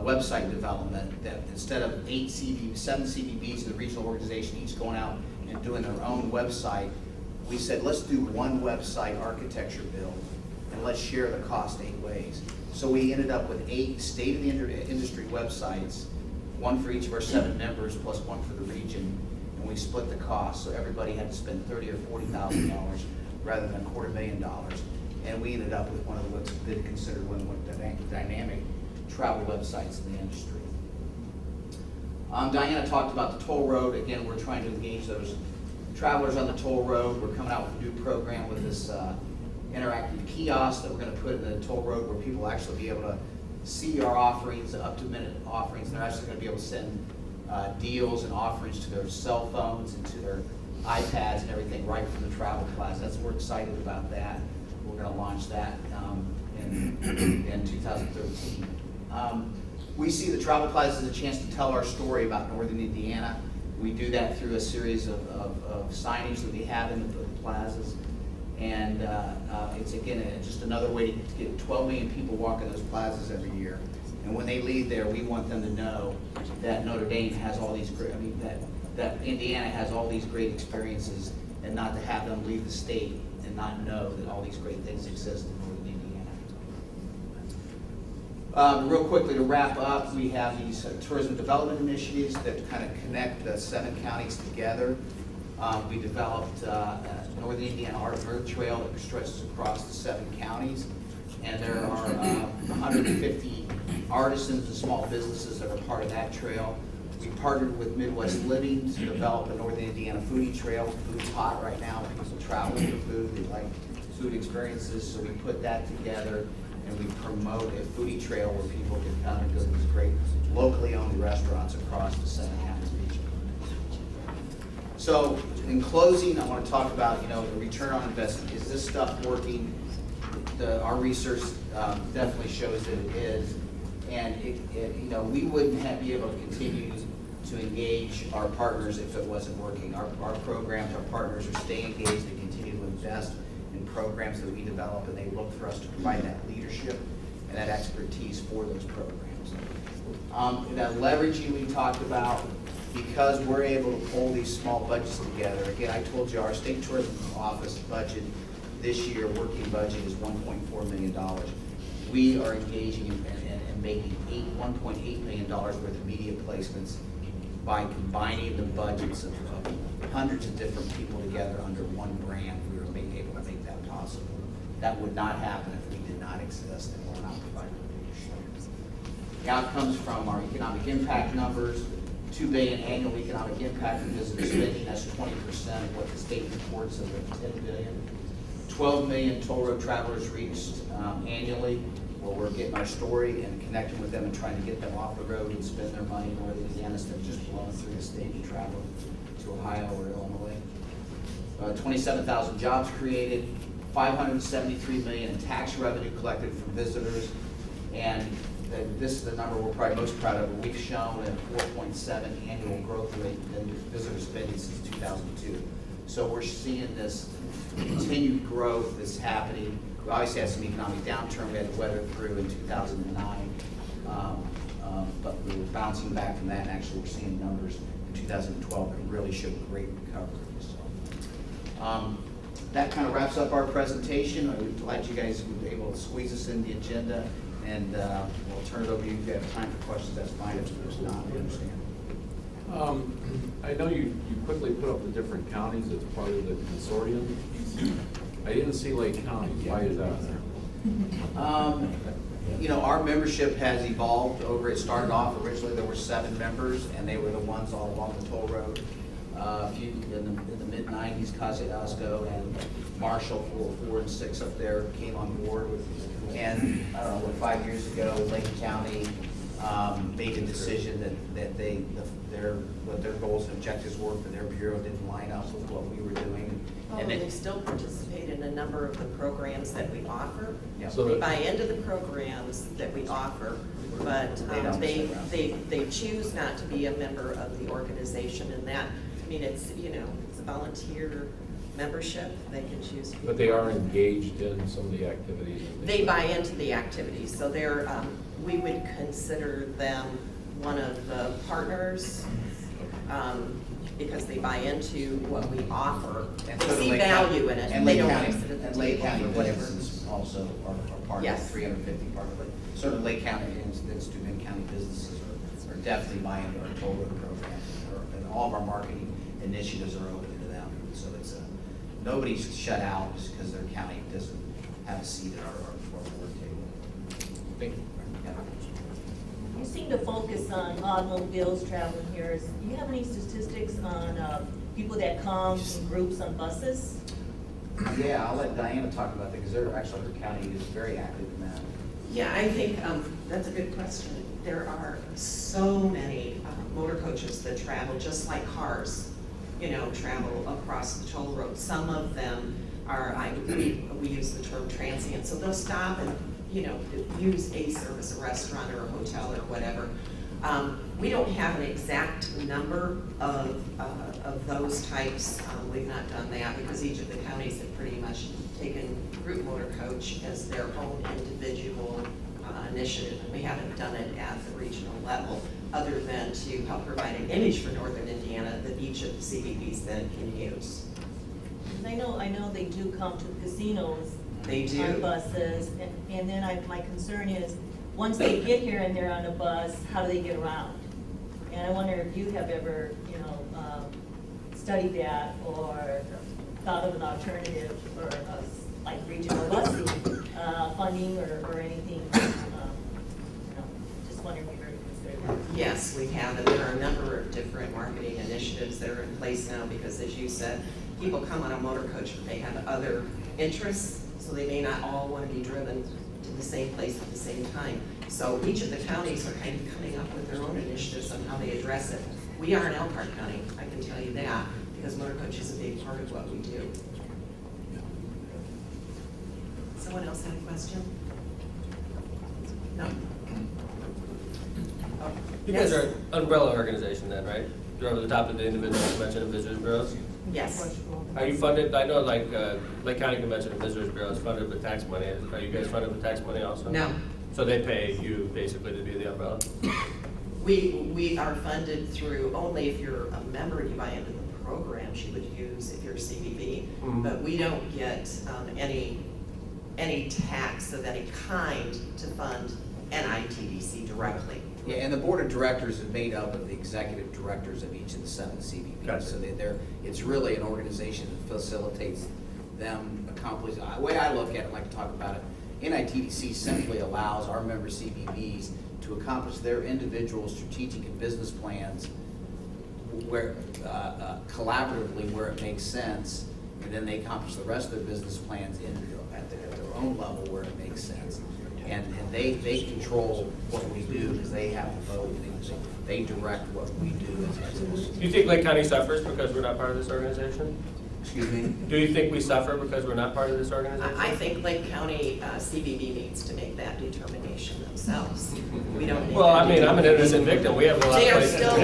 website development that instead of 7 CVBs in the regional organization, each going out and doing their own website, we said, let's do one website architecture build, and let's share the cost 8 ways. So we ended up with 8 state-of-the-industry websites, one for each of our 7 members, plus one for the region, and we split the cost, so everybody had to spend $30,000 or $40,000 rather than $250,000, and we ended up with one of what's been considered one of the dynamic travel websites in the industry. Diana talked about the toll road. Again, we're trying to engage those travelers on the toll road. We're coming out with a new program with this interactive kiosk that we're going to put in the toll road, where people will actually be able to see our offerings, up-to-minute offerings. They're actually going to be able to send deals and offerings to their cell phones and to their iPads and everything right from the travel plaza. We're excited about that. We're going to launch that in 2013. We see the travel plaza as a chance to tell our story about Northern Indiana. We do that through a series of signage that we have in the plazas. And it's, again, just another way to get 12 million people walking those plazas every year. And when they leave there, we want them to know that Notre Dame has all these great, that Indiana has all these great experiences, and not to have them leave the state and not know that all these great things exist in Northern Indiana. Real quickly to wrap up, we have these tourism development initiatives that kind of connect the 7 counties together. We developed Northern Indiana Art and Earth Trail that stretches across the 7 counties. And there are 150 artisans and small businesses that are part of that trail. We partnered with Midwest Living to develop a Northern Indiana foodie trail. Food's hot right now. People travel for food. They like food experiences. So we put that together, and we promote a foodie trail where people can come and go to these great locally owned restaurants across the 7 county region. So in closing, I want to talk about, the return on investment. Is this stuff working? Our research definitely shows that it is, and we wouldn't be able to continue to engage our partners if it wasn't working. Our programs, our partners are staying engaged. They continue to invest in programs that we develop, and they look for us to provide that leadership and that expertise for those programs. That leveraging we talked about, because we're able to pull these small budgets together. Again, I told you our state tourism office budget this year, working budget, is $1.4 million. We are engaging and making $1.8 million worth of media placements by combining the budgets of hundreds of different people together under one brand. We were able to make that possible. That would not happen if we did not exist and were not providing leadership. The outcomes from our economic impact numbers: $2 billion annual economic impact in visitor spending. That's 20% of what the state reports of the $10 billion. 12 million toll road travelers reached annually, where we're getting our story and connecting with them and trying to get them off the road and spend their money in Northern Indiana instead of just blowing through the state and traveling to Ohio or Illinois. 27,000 jobs created, $573 million in tax revenue collected from visitors, and this is the number we're probably most proud of. We've shown a 4.7 annual growth rate in visitor spending since 2002. So we're seeing this continued growth that's happening. We obviously had some economic downturn we had to weather through in 2009, but we were bouncing back from that, and actually we're seeing numbers in 2012 that really showed great recovery. So that kind of wraps up our presentation. I'm glad you guys were able to squeeze us in the agenda, and we'll turn it over to you. If you have time for questions, that's fine. If there's not, we understand. I know you quickly put up the different counties as part of the consortium. I didn't see Lake County. Why is that there? You know, our membership has evolved over, it started off, originally there were 7 members, and they were the ones all along the toll road. A few in the mid-90s, Kosciuszko and Marshall, 4 and 6 up there, came on board. And I don't know, 5 years ago, Lake County made a decision that what their goals and objectives were for their bureau didn't line up with what we were doing. And they still participate in a number of the programs that we offer. Yeah. So They buy into the programs that we offer, but they choose not to be a member of the organization, and that, I mean, it's, you know, it's a volunteer membership. They can choose to be. But they are engaged in some of the activities. They buy into the activities, so they're, we would consider them one of the partners, because they buy into what we offer. And They so see Lake value County- in it. And They Lake don't County, sit at the and Lake table County for whatever. businesses also are part of Yes. the 350 part of it. Certainly Lake County and Steuben County businesses are definitely buying into our toll road program. And all of our marketing initiatives are open to them. So it's nobody's shut out just because their county doesn't have a seat at our board table. Thank you. Yeah. You seem to focus on automobiles traveling here. Do you have any statistics on people that come in groups on buses? Yeah, I'll let Diana talk about that because they're actually, her county is very active in that. Yeah, I think that's a good question. There are so many motor coaches that travel just like cars, you know, travel across the toll road. Some of them are, we use the term transient, so they'll stop and, you know, use a service, a restaurant or a hotel or whatever. We don't have an exact number of those types. We've not done that because each of the counties have pretty much taken group motor coach as their own individual initiative. And we haven't done it at the regional level other than to help provide an image for Northern Indiana that each of the CBPs then can use. I know they do come to casinos. They do. On buses, and then my concern is, once they get here and they're on a bus, how do they get around? And I wonder if you have ever, you know, studied that or thought of an alternative for like regional busing, funding or anything. Just wondering if you've ever considered that. Yes, we have, and there are a number of different marketing initiatives that are in place now because, as you said, people come on a motor coach, but they have other interests, so they may not all want to be driven to the same place at the same time. So each of the counties are kind of coming up with their own initiatives on how they address it. We are in Elkhart County, I can tell you that, because motor coach is a big part of what we do. Someone else have a question? No? Oh, You guys are an umbrella organization then, right? You're over the top of the individual convention and visitors bureaus? Yes. Are you funded? I know like Lake County Convention and Visitors Bureau is funded with tax money. Are you guys funded with tax money also? No. So they pay you basically to be the umbrella? We are funded through, only if you're a member and you buy into the programs you would use if you're a CBB. Mm-hmm. But we don't get any tax of any kind to fund NITDC directly. Yeah, and the board of directors is made up of the executive directors of each of the 7 CBPs. Gotcha. So it's really an organization that facilitates them accomplish. The way I look at it, I like to talk about it, NITDC simply allows our member CBPs to accomplish their individual strategic and business plans where collaboratively where it makes sense, and then they accomplish the rest of their business plans at their own level where it makes sense. And they control what we do because they have the vote. They direct what we do as a Do you think Lake County suffers because we're not part of this organization? Excuse me? Do you think we suffer because we're not part of this organization? I think Lake County CBB needs to make that determination themselves. We don't need Well, I mean, that. I'm an innocent victim. We have a lot They of are places. still,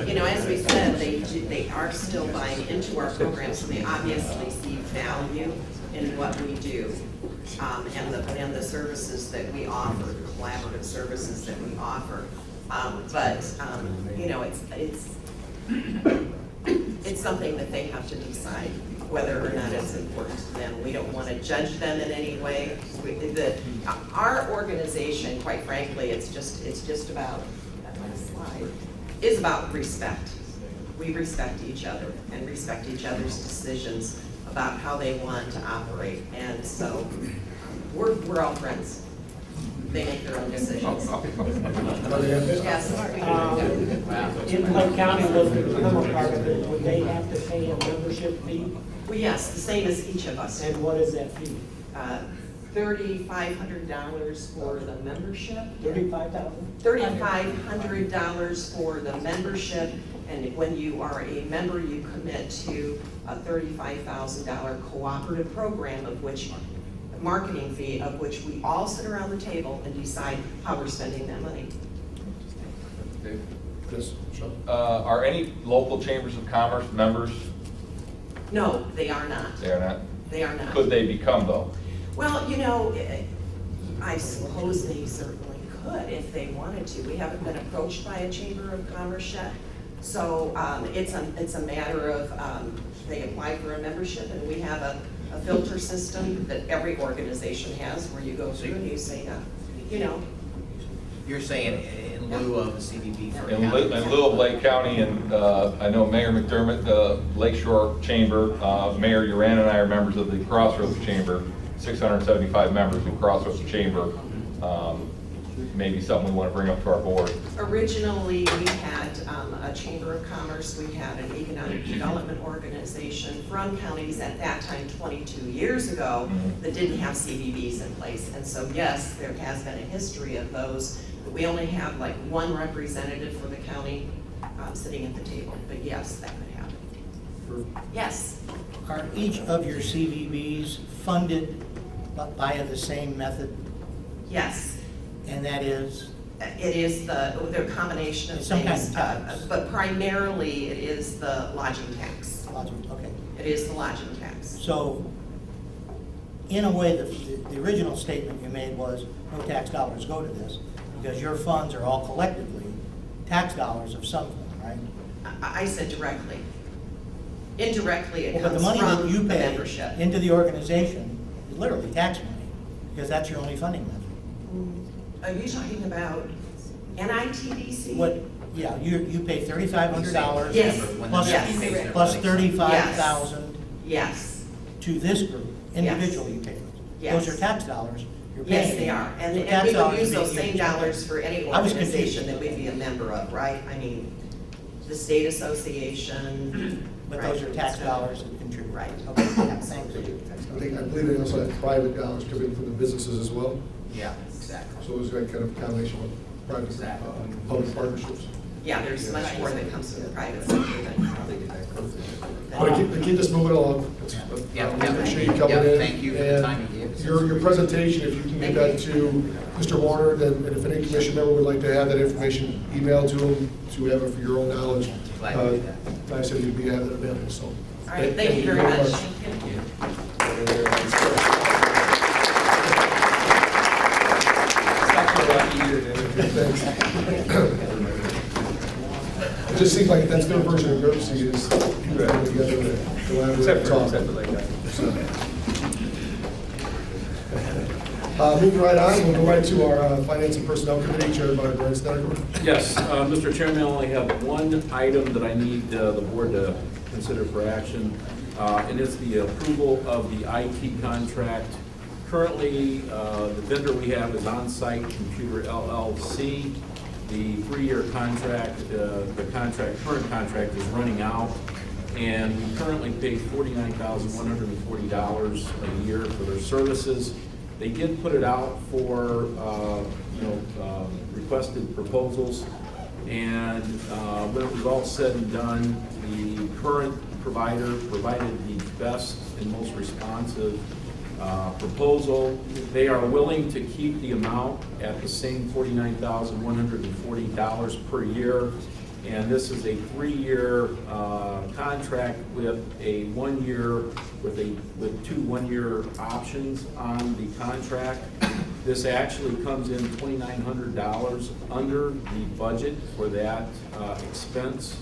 you know, as we said, they are still buying into our program, so they obviously see value in what we do. And the services that we offer, the collaborative services that we offer. You know, it's something that they have to decide whether or not it's important to them. We don't want to judge them in any way. Our organization, quite frankly, it's just about, that last slide, is about respect. we respect each other and respect each other's decisions about how they want to operate. And so we're all friends. They make their own decisions. Yes. If Lake County was to become a part of it, would they have to pay a membership fee? Well, yes, the same as each of us. And what is that fee? $3,500 for the membership. $35,000? $3,500 for the membership, and when you are a member, you commit to a $35,000 cooperative program, of which marketing fee, of which we all sit around the table and decide how we're spending that money. Yes, Sean. Are any local chambers of commerce members? No, they are not. They are not? They are not. Could they become, though? Well, you know, I suppose they certainly could if they wanted to. We haven't been approached by a chamber of commerce yet. So it's a matter of they apply for a membership, and we have a filter system that every organization has where you go through and you say, you know. You're saying in lieu of a CBB for In lieu of Lake County, and I know Mayor McDermott, the Lakeshore Chamber, Mayor Uran and I are members of the Crossroads Chamber, 675 members in Crossroads Chamber. Maybe something we want to bring up to our board. Originally, we had a Chamber of Commerce, we had an economic development organization from counties at that time 22 years ago that didn't have CBBs in place. And so yes, there has been a history of those, but we only have like one representative for the county sitting at the table. But yes, that could happen. Yes. Are each of your CVBs funded via the same method? Yes. And that is? It is their combination of some things, kind of tax. But primarily it is the lodging tax. Lodging, okay. It is the lodging tax. So, in a way, the original statement you made was no tax dollars go to this because your funds are all collectively tax dollars of some form, right? I said directly. Indirectly, it But the comes money from that you the pay membership. into the organization is literally tax money because that's your only funding method. Are you talking about NITDC? What? Yeah, you pay $3,500 Yes. plus $35,000 Yes. to this group. Individually you pay those. Yes. Those are tax dollars you're paying. Yes, they are. And So we tax would dollars use being those same used. dollars for any I was confused. organization that we'd be a member of, right? I mean, the state association. But right? those are tax dollars that contribute. Right. Okay, yeah, thank you. I believe they also have private dollars coming from the businesses as well. Yeah, exactly. So it's like kind of a combination of private, public partnerships. Yeah, there's much more that comes from the private sector than. But keep this moving along. Yeah, Appreciate you coming in. Thank you for the time you gave us. Your presentation, if you can get that to Mr. Warner, then, and if any commission member would like to have that information emailed to him, to have it for your own knowledge, Glad to do that. I said he'd be having it available, so. All right, thank you very much. Thank you. It just seems like that's their version of NIRPC is you have together to collaborate and talk. Moving right on, we'll go right to our Finance and Personnel Committee, chaired by Brian Snyder. Yes, Mr. Chairman, I only have one item that I need the board to consider for action, and it's the approval of the IT contract. Currently, the vendor we have is On-Site Computer LLC. The 3-year contract, current contract is running out, and we currently pay $49,140 a year for their services. They did put it out for requested proposals, and when it was all said and done, the current provider provided the best and most responsive proposal. They are willing to keep the amount at the same $49,140 per year, and this is a 3-year contract with a 1-year with 2 1-year options on the contract. This actually comes in $2,900 under the budget for that expense,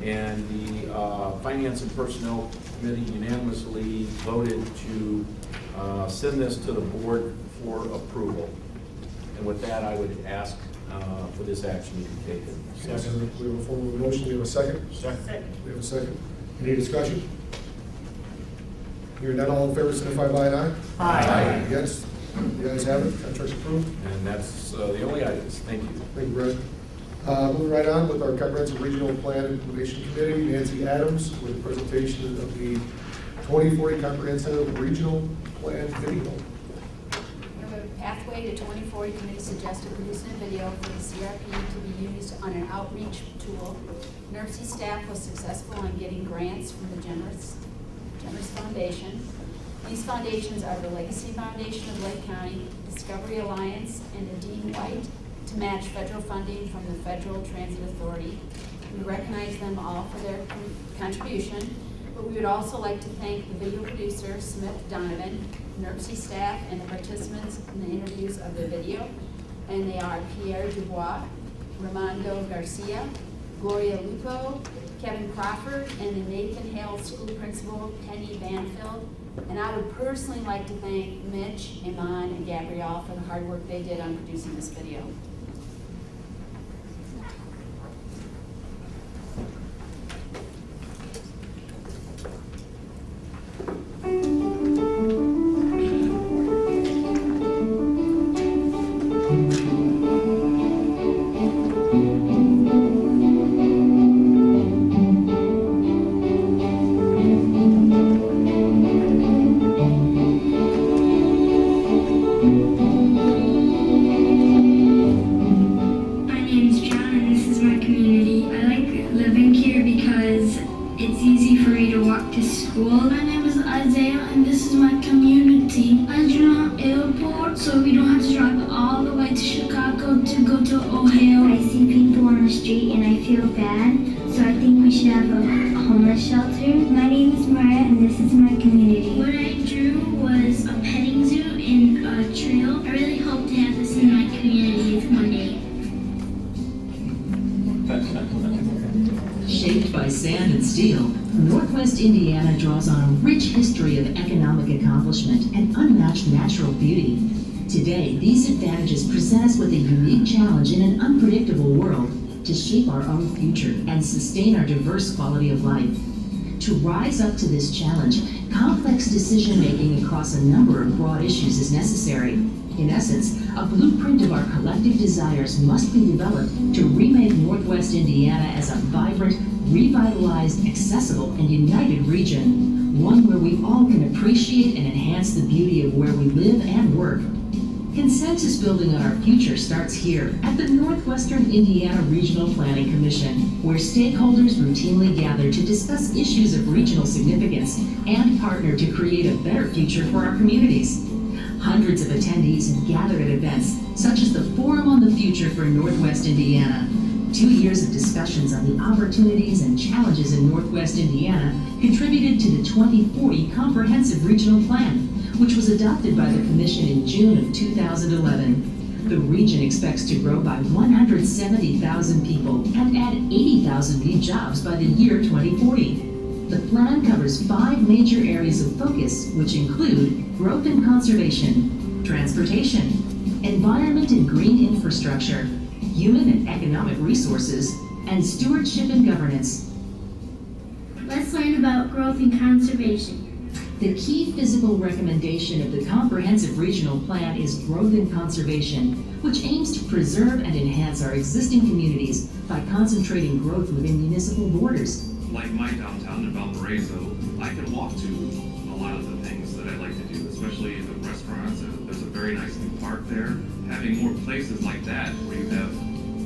and the Finance and Personnel Committee unanimously voted to send this to the board for approval. And with that, I would ask for this action to be taken. Second. We have a formal motion, we have a second? Second. We have a second. Any discussion? Hearing none, all in favor, signify by an aye. Aye. Against? The ayes have it, contract's approved. And that's the only items. Thank you. Thank you, Brad. Moving right on with our Comprehensive Regional Plan Implementation Committee, Nancy Adams with a presentation of the 2040 Comprehensive Regional Plan video. Pathway to 2040 Committee suggested producing a video for the CRP to be used on an outreach tool. NIRPC staff was successful in getting grants from the Generous Foundation. These foundations are the Legacy Foundation of Lake County, Discovery Alliance, and the Dean White to match federal funding from the Federal Transit Authority. We recognize them all for their contribution, but we would also like to thank the video producer, Smith Donovan, NIRPC staff, and the participants in the interviews of the video. And they are Pierre Dubois, Ramondo Garcia, Gloria Lupo, Kevin Crawford, and the Nathan Hale School Principal, Penny Banfield. And I would personally like to thank Mitch, Iman, and Gabrielle for the hard work they did on producing this video. Indiana draws on a rich history of economic accomplishment and unmatched natural beauty. Today, these advantages present us with a unique challenge in an unpredictable world to shape our own future and sustain our diverse quality of life. To rise up to this challenge, complex decision-making across a number of broad issues is necessary. In essence, a blueprint of our collective desires must be developed to remake Northwest Indiana as a vibrant, revitalized, accessible, and united region, one where we all can appreciate and enhance the beauty of where we live and work. Consensus building on our future starts here at the Northwestern Indiana Regional Planning Commission, where stakeholders routinely gather to discuss issues of regional significance and partner to create a better future for our communities. Hundreds of attendees have gathered at events such as the Forum on the Future for Northwest Indiana. 2 years of discussions on the opportunities and challenges in Northwest Indiana contributed to the 2040 Comprehensive Regional Plan, which was adopted by the Commission in June of 2011. The region expects to grow by 170,000 people and add 80,000 new jobs by the year 2040. The plan covers 5 major areas of focus, which include growth and conservation, transportation, environment and green infrastructure, human and economic resources, and stewardship and governance. Let's learn about growth and conservation. The key physical recommendation of the Comprehensive Regional Plan is growth and conservation, which aims to preserve and enhance our existing communities by concentrating growth within municipal borders. Like my downtown in Valparaiso, I can walk to a lot of the things that I like to do, especially the restaurants. There's a very nice new park there. Having more places like that where you have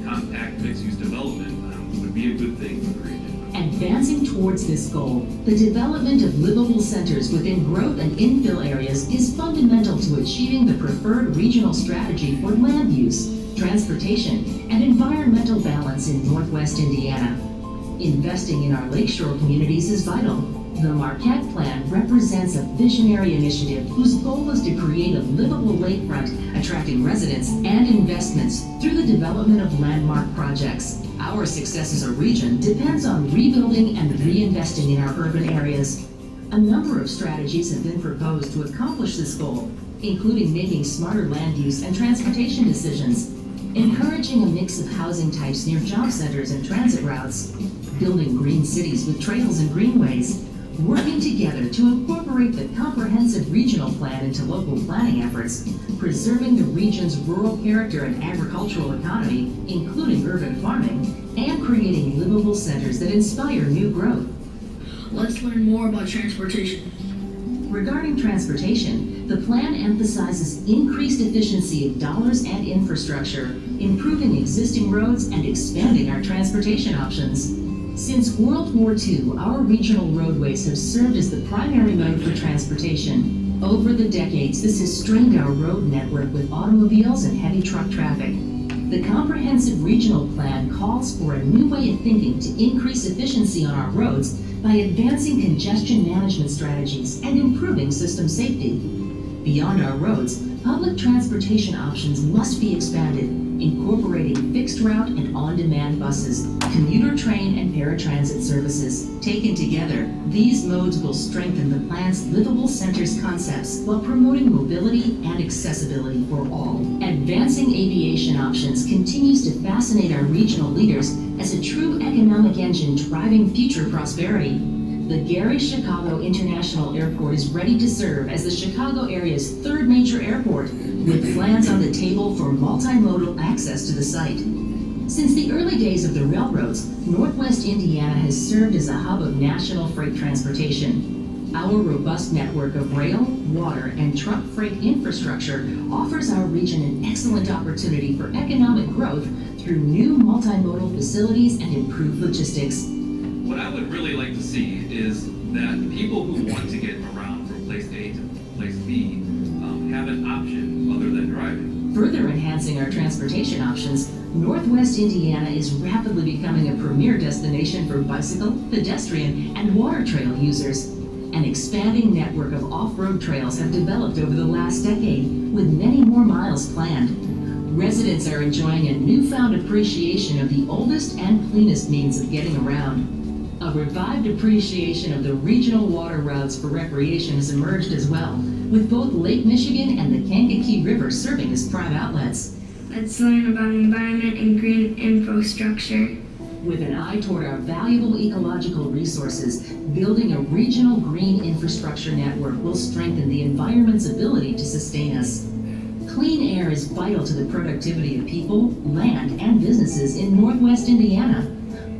compact mixed-use development would be a good thing for the region. Advancing towards this goal, the development of livable centers within growth and infill areas is fundamental to achieving the preferred regional strategy for land use, transportation, and environmental balance in Northwest Indiana. Investing in our lakeshore communities is vital. The Marquette Plan represents a visionary initiative whose goal is to create a livable lakefront, attracting residents and investments through the development of landmark projects. Our success as a region depends on rebuilding and reinvesting in our urban areas. A number of strategies have been proposed to accomplish this goal, including making smarter land use and transportation decisions, encouraging a mix of housing types near job centers and transit routes, building green cities with trails and greenways, working together to incorporate the comprehensive regional plan into local planning efforts, preserving the region's rural character and agricultural economy, including urban farming, and creating livable centers that inspire new growth. Let's learn more about transportation. Regarding transportation, the plan emphasizes increased efficiency of dollars and infrastructure, improving existing roads and expanding our transportation options. Since World War II, our regional roadways have served as the primary mode for transportation. Over the decades, this has strained our road network with automobiles and heavy truck traffic. The comprehensive regional plan calls for a new way of thinking to increase efficiency on our roads by advancing congestion management strategies and improving system safety. Beyond our roads, public transportation options must be expanded, incorporating fixed route and on-demand buses, commuter train and paratransit services. Taken together, these modes will strengthen the plan's livable centers concepts while promoting mobility and accessibility for all. Advancing aviation options continues to fascinate our regional leaders as a true economic engine driving future prosperity. The Gary Chicago International Airport is ready to serve as the Chicago area's third major airport, with plans on the table for multimodal access to the site. Since the early days of the railroads, Northwest Indiana has served as a hub of national freight transportation. Our robust network of rail, water, and truck freight infrastructure offers our region an excellent opportunity for economic growth through new multimodal facilities and improved logistics. What I would really like to see is that people who want to get around from place A to place B have an option other than driving. Further enhancing our transportation options, Northwest Indiana is rapidly becoming a premier destination for bicycle, pedestrian, and water trail users. An expanding network of off-road trails have developed over the last decade, with many more miles planned. Residents are enjoying a newfound appreciation of the oldest and cleanest means of getting around. A revived appreciation of the regional water routes for recreation has emerged as well, with both Lake Michigan and the Kankakee River serving as prime outlets. Let's learn about environment and green infrastructure. With an eye toward our valuable ecological resources, building a regional green infrastructure network will strengthen the environment's ability to sustain us. Clean air is vital to the productivity of people, land, and businesses in Northwest Indiana.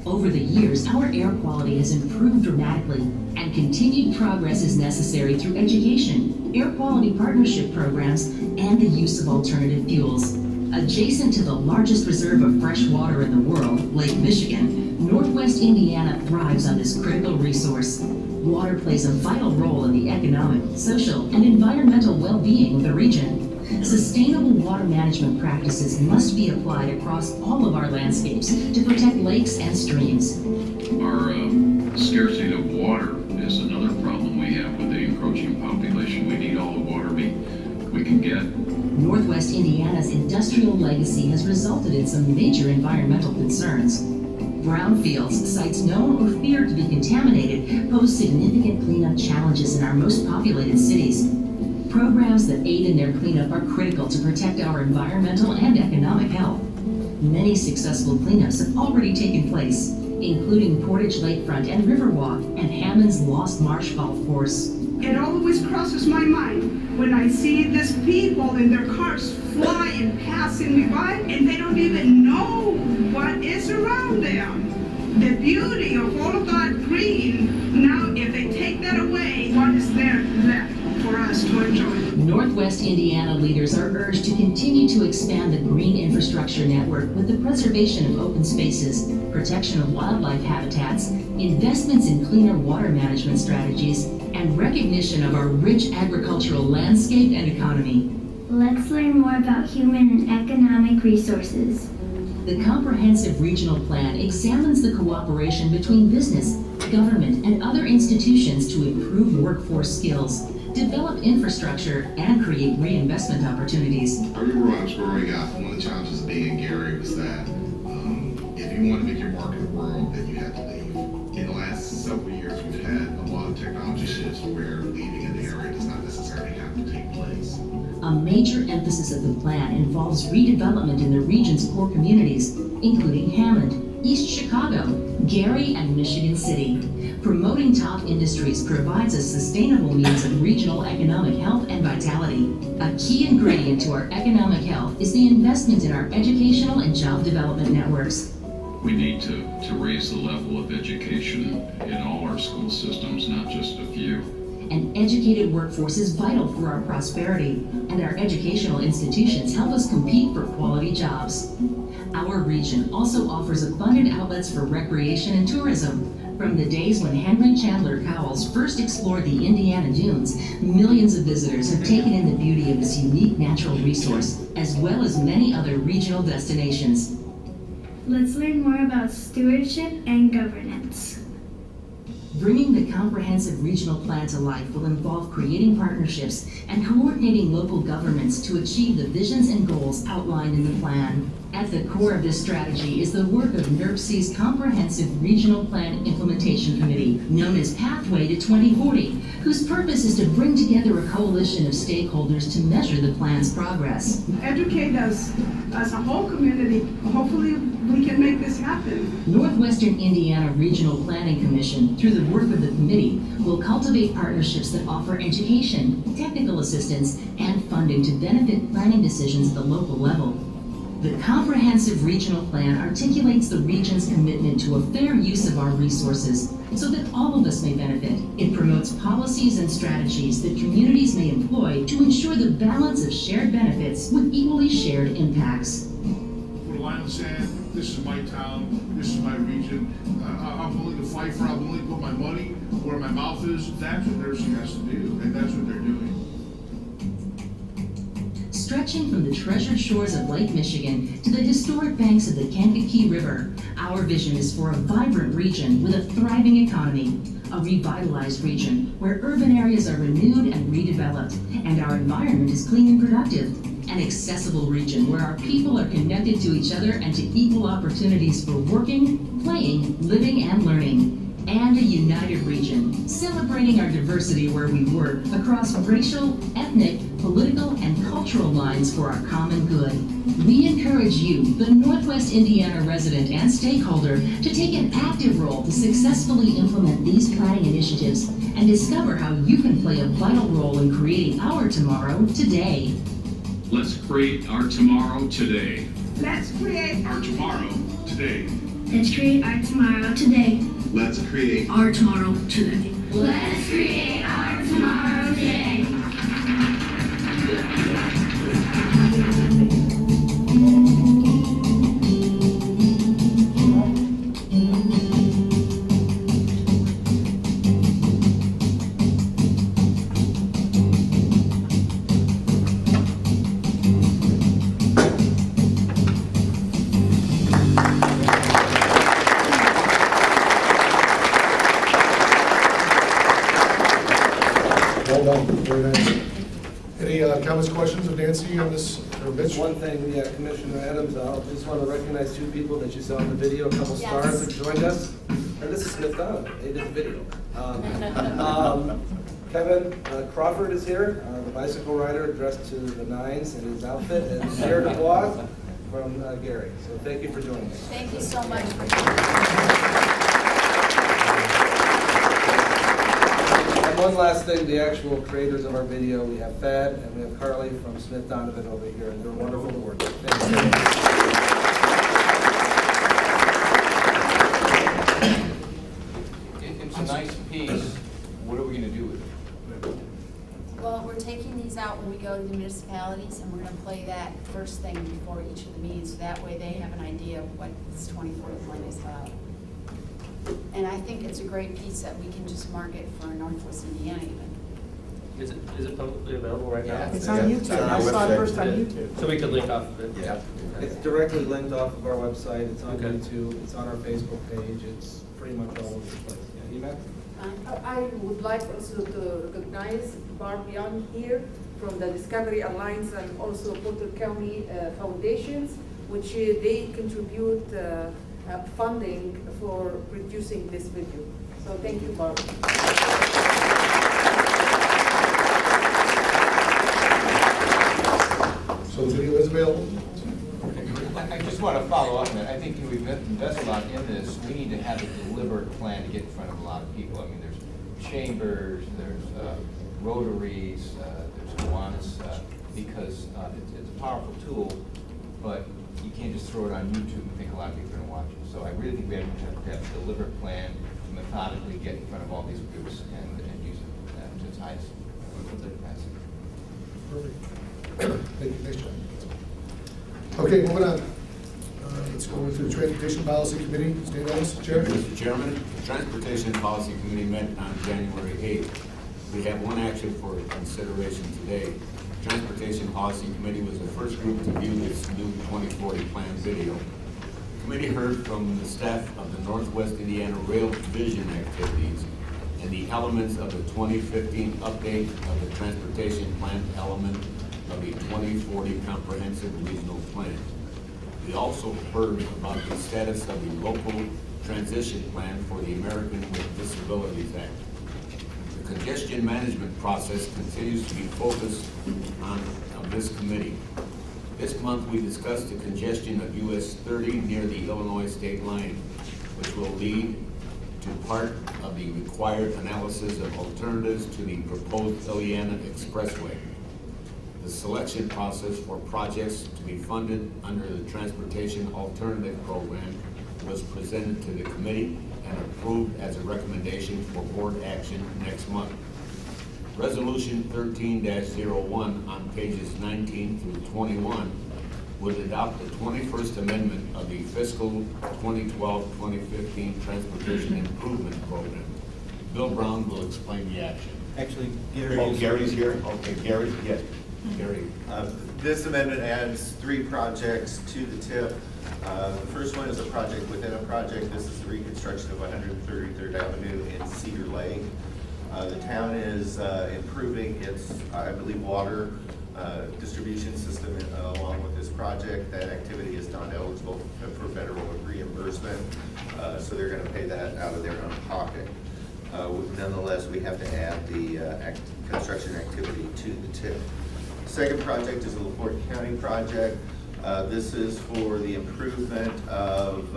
Over the years, our air quality has improved dramatically, and continued progress is necessary through education, air quality partnership programs, and the use of alternative fuels. Adjacent to the largest reserve of fresh water in the world, Lake Michigan, Northwest Indiana thrives on this critical resource. Water plays a vital role in the economic, social, and environmental well-being of the region. Sustainable water management practices must be applied across all of our landscapes to protect lakes and streams. Our scarcity of water is another problem we have with the encroaching population. We need all the water we can get. Northwest Indiana's industrial legacy has resulted in some major environmental concerns. Brownfields, sites known or feared to be contaminated, pose significant cleanup challenges in our most populated cities. Programs that aid in their cleanup are critical to protect our environmental and economic health. Many successful cleanups have already taken place, including Portage Lakefront and Riverwalk and Hammond's Lost Marsh Golf Course. It always crosses my mind when I see these people in their cars flying, passing me by, and they don't even know what is around them. The beauty of all of that green, now if they take that away, what is there left for us to enjoy? Northwest Indiana leaders are urged to continue to expand the green infrastructure network with the preservation of open spaces, protection of wildlife habitats, investments in cleaner water management strategies, and recognition of our rich agricultural landscape and economy. Let's learn more about human and economic resources. The comprehensive regional plan examines the cooperation between business, government, and other institutions to improve workforce skills, develop infrastructure, and create reinvestment opportunities. I remember when I was growing up, one of the challenges of being in Gary was that if you want to make your mark in the world, then you had to leave. In the last several years, we've had a lot of technology shifts where leaving an area does not necessarily have to take place. A major emphasis of the plan involves redevelopment in the region's core communities, including Hammond, East Chicago, Gary, and Michigan City. Promoting top industries provides a sustainable means of regional economic health and vitality. A key ingredient to our economic health is the investment in our educational and job development networks. We need to raise the level of education in all our school systems, not just a few. An educated workforce is vital for our prosperity, and our educational institutions help us compete for quality jobs. Our region also offers abundant outlets for recreation and tourism. From the days when Henry Chandler Cowles first explored the Indiana Dunes, millions of visitors have taken in the beauty of this unique natural resource, as well as many other regional destinations. Let's learn more about stewardship and governance. Bringing the comprehensive regional plan to life will involve creating partnerships and coordinating local governments to achieve the visions and goals outlined in the plan. At the core of this strategy is the work of NIRPC's Comprehensive Regional Plan Implementation Committee, known as Pathway to 2040, whose purpose is to bring together a coalition of stakeholders to measure the plan's progress. Educate us as a whole community. Hopefully we can make this happen. Northwestern Indiana Regional Planning Commission, through the work of the committee, will cultivate partnerships that offer education, technical assistance, and funding to benefit planning decisions at the local level. The Comprehensive Regional Plan articulates the region's commitment to a fair use of our resources so that all of us may benefit. It promotes policies and strategies that communities may employ to ensure the balance of shared benefits with equally shared impacts. Put a line in the sand, this is my town, this is my region, I'm willing to fight for it, I'm willing to put my money where my mouth is. That's what NIRPC has to do, and that's what they're doing. Stretching from the treasured shores of Lake Michigan to the historic banks of the Kankakee River, our vision is for a vibrant region with a thriving economy, a revitalized region where urban areas are renewed and redeveloped, and our environment is clean and productive, an accessible region where our people are connected to each other and to equal opportunities for working, playing, living, and learning. And a united region, celebrating our diversity where we work across racial, ethnic, political, and cultural lines for our common good. We encourage you, the Northwest Indiana resident and stakeholder, to take an active role to successfully implement these planning initiatives and discover how you can play a vital role in creating our tomorrow today. Let's create our tomorrow today. Let's create Our tomorrow today. Let's create our tomorrow today. Let's create Our tomorrow today. Let's create our tomorrow today. Well done, very nice. Any comments, questions of Nancy on this, or Mitch? One thing, yeah, Commissioner Adams, I just want to recognize two people that you saw in the video, a couple stars that joined us. And this is Smith Donovan, they did the video. Kevin Crawford is here, the bicycle rider dressed to the nines in his outfit, and Sarah DuBois from Gary. So thank you for joining us. Thank you so much for joining. And one last thing, the actual creators of our video, we have Thad and we have Carly from Smith Donovan over here, and they're wonderful to work with. It's a nice piece. What are we going to do with it? Well, we're taking these out when we go to the municipalities, and we're gonna play that first thing before each of the meetings, so that way they have an idea of what this 2040 plan is about. And I think it's a great piece that we can just market for Northwest Indiana even. Is it publicly available right now? It's on YouTube. I saw it first on YouTube. So we could link off of it? Yeah. It's directly linked off of our website, it's on YouTube, it's on our Facebook page, it's pretty much all over the place. Yeah, Emac? I would like also to recognize Barb Young here from the Discovery Alliance and also Porter County Foundations, which they contribute funding for producing this video. So thank you, Barb. Bill? I just want to follow up on that. I think we've invested a lot in this. We need to have a deliberate plan to get in front of a lot of people. I mean, there's chambers, there's rotaries, there's Kiwanis, because it's a powerful tool, but you can't just throw it on YouTube and think a lot of people are going to watch it. So I really think we have to have a deliberate plan to methodically get in front of all these groups and use it to its highest capacity. Perfect. Thank you. Thanks, John. Okay, moving on. Let's go into the Transportation Policy Committee. Stan Ellis, Chair. Mr. Chairman, the Transportation Policy Committee met on January 8th. We have one action for consideration today. The Transportation Policy Committee was the first group to view this new 2040 plan video. The committee heard from the staff of the Northwest Indiana Rail Division activities and the elements of the 2015 update of the transportation plan element of the 2040 Comprehensive Regional Plan. We also heard about the status of the local transition plan for the American with Disabilities Act. The congestion management process continues to be focused on this committee. This month we discussed the congestion of US 30 near the Illinois state line, which will lead to part of the required analysis of alternatives to the proposed Ileana Expressway. The selection process for projects to be funded under the Transportation Alternative Program was presented to the committee and approved as a recommendation for board action next month. Resolution 13-01 on pages 19 through 21 would adopt the 21st Amendment of the fiscal 2012-2015 Transportation Improvement Program. Bill Brown will explain the action. Actually, Gary. Oh, Gary's here? Okay, Gary, yes. Gary. This amendment adds 3 projects to the TIP. The first one is a project within a project. This is the reconstruction of 133rd Avenue in Cedar Lake. The town is improving its, I believe, water distribution system along with this project. That activity is not eligible for federal reimbursement, so they're going to pay that out of their own pocket. Nonetheless, we have to add the construction activity to the TIP. Second project is a LaPorte County project. This is for the improvement of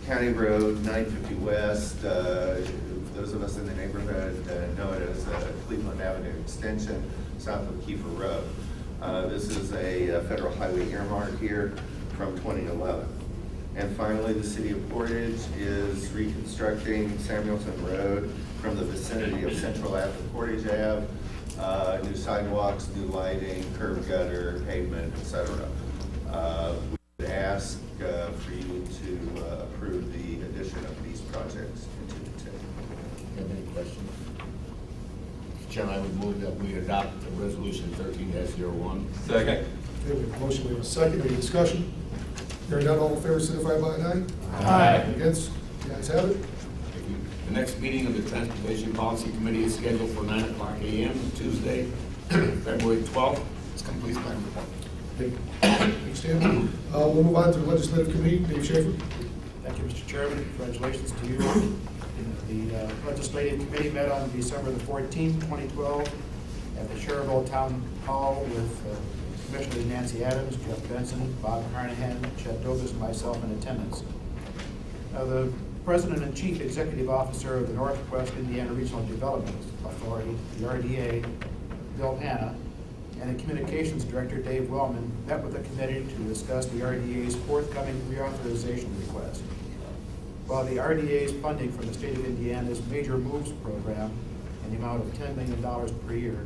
County Road 950 West. Those of us in the neighborhood know it as Cleveland Avenue Extension, south of Kiefer Road. This is a federal highway earmark here from 2011. And finally, the city of Portage is reconstructing Samuelson Road from the vicinity of Central Ave to Portage Ave. New sidewalks, new lighting, curb gutter, pavement, etc. We would ask for you to approve the addition of these projects into the TIP. Do you have any questions? Chairman, I would move that we adopt resolution 13-01. Second. Okay, we have a motion, we have a second. Any discussion? Hearing none, all in favor, signify by an aye. Aye. Against? The ayes have it. The next meeting of the Transportation Policy Committee is scheduled for 9:00 a.m. Tuesday, February 12th. This completes my report. Thanks, Dan. We'll move on to the Legislative Committee. Dave Schaefer. Thank you, Mr. Chairman. Congratulations to you. The Legislative Committee met on December the 14th, 2012 at the Cherville Town Hall with Commissioners Nancy Adams, Jeff Benson, Bob Carnahan, Chet Dobis, and myself in attendance. The President and Chief Executive Officer of the Northwest Indiana Regional Development Authority, the RDA, Bill Hanna, and the Communications Director, Dave Wellman, met with the committee to discuss the RDA's forthcoming reauthorization request. While the RDA's funding from the state of Indiana's Major Moves program in the amount of $10 million per year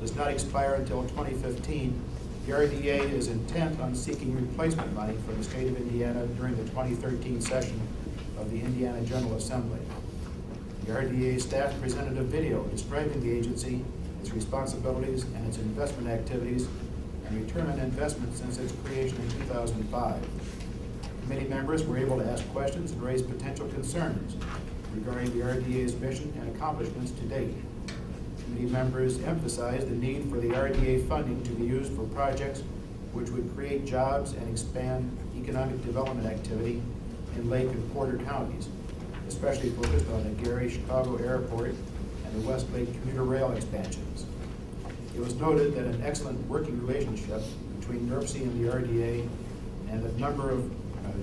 does not expire until 2015, the RDA is intent on seeking replacement money from the state of Indiana during the 2013 session of the Indiana General Assembly. The RDA staff presented a video describing the agency, its responsibilities, and its investment activities, and return on investment since its creation in 2005. Committee members were able to ask questions and raise potential concerns regarding the RDA's mission and accomplishments to date. Committee members emphasized the need for the RDA funding to be used for projects which would create jobs and expand economic development activity in Lake and Porter counties, especially focused on the Gary-Chicago Airport and the West Lake commuter rail expansions. It was noted that an excellent working relationship between between NIRPC and the RDA, and a number of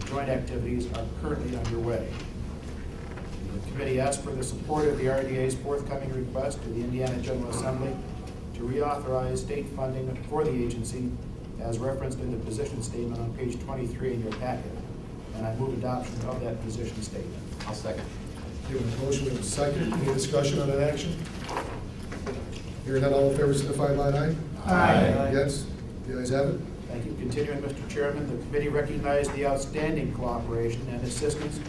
joint activities are currently underway. The committee asks for the support of the RDA's forthcoming request to the Indiana General Assembly to reauthorize state funding for the agency as referenced in the position statement on page 23 in your packet. And I move adoption of that position statement. I'll second. Given a motion and a second, any discussion on that action? Hearing none, all in favor, signify by aye. Aye. Against? The ayes have it. Thank you. Continuing, Mr. Chairman, the committee recognized the outstanding cooperation and assistance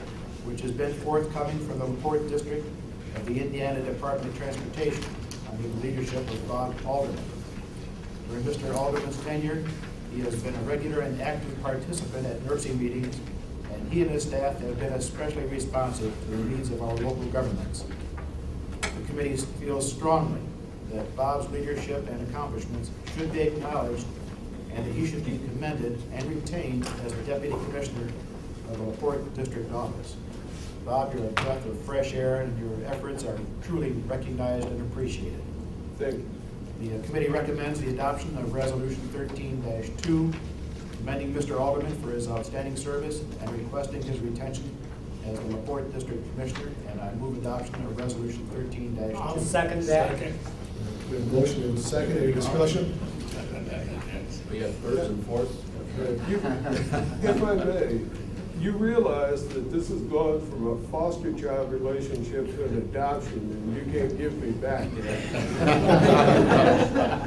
which has been forthcoming from the LaPorte District of the Indiana Department of Transportation under the leadership of Bob Alderman. During Mr. Alderman's tenure, he has been a regular and active participant at NIRPC meetings, and he and his staff have been especially responsive to the needs of our local governments. The committee feels strongly that Bob's leadership and accomplishments should be acknowledged and that he should be commended and retained as the Deputy Commissioner of the LaPorte District Office. Bob, you're a breath of fresh air, and your efforts are truly recognized and appreciated. Thank you. The committee recommends the adoption of Resolution 13-2, commending Mr. Alderman for his outstanding service and requesting his retention as the LaPorte District Commissioner, and I move adoption of Resolution 13-2. I'll second that. We have a motion and a second. Any discussion? We have thirds and fourths. If I may, you realize that this has gone from a foster child relationship to an adoption, and you can't give me back.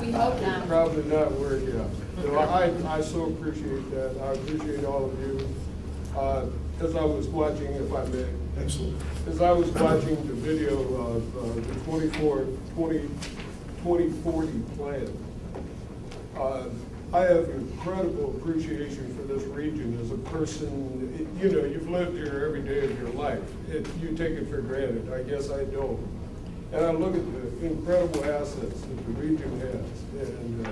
We hope not. Probably not working out. So I so appreciate that. I appreciate all of you. As I was watching, if I may. Absolutely. As I was watching the video of the 2040 plan, I have incredible appreciation for this region as a person. You know, you've lived here every day of your life. You take it for granted. I guess I don't. And I look at the incredible assets that the region has and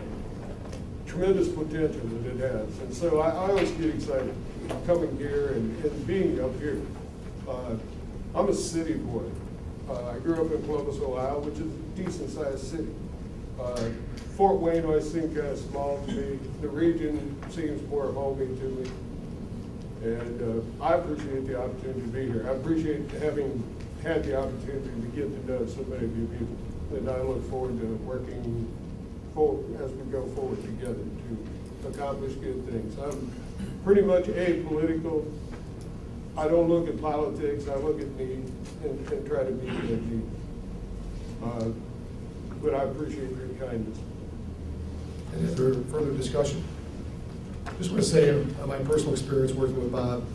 tremendous potential that it has. And so I always get excited coming here and being up here. I'm a city boy. I grew up in Columbus, Ohio, which is a decent-sized city. Fort Wayne always seemed kind of small to me. The region seems more homey to me. And I appreciate the opportunity to be here. I appreciate having had the opportunity to get to know so many of you people. And I look forward to working as we go forward together to accomplish good things. I'm pretty much apolitical. I don't look at politics. I look at need and try to meet that need. But I appreciate your kindness. Any other further discussion? Just want to say, my personal experience working with Bob,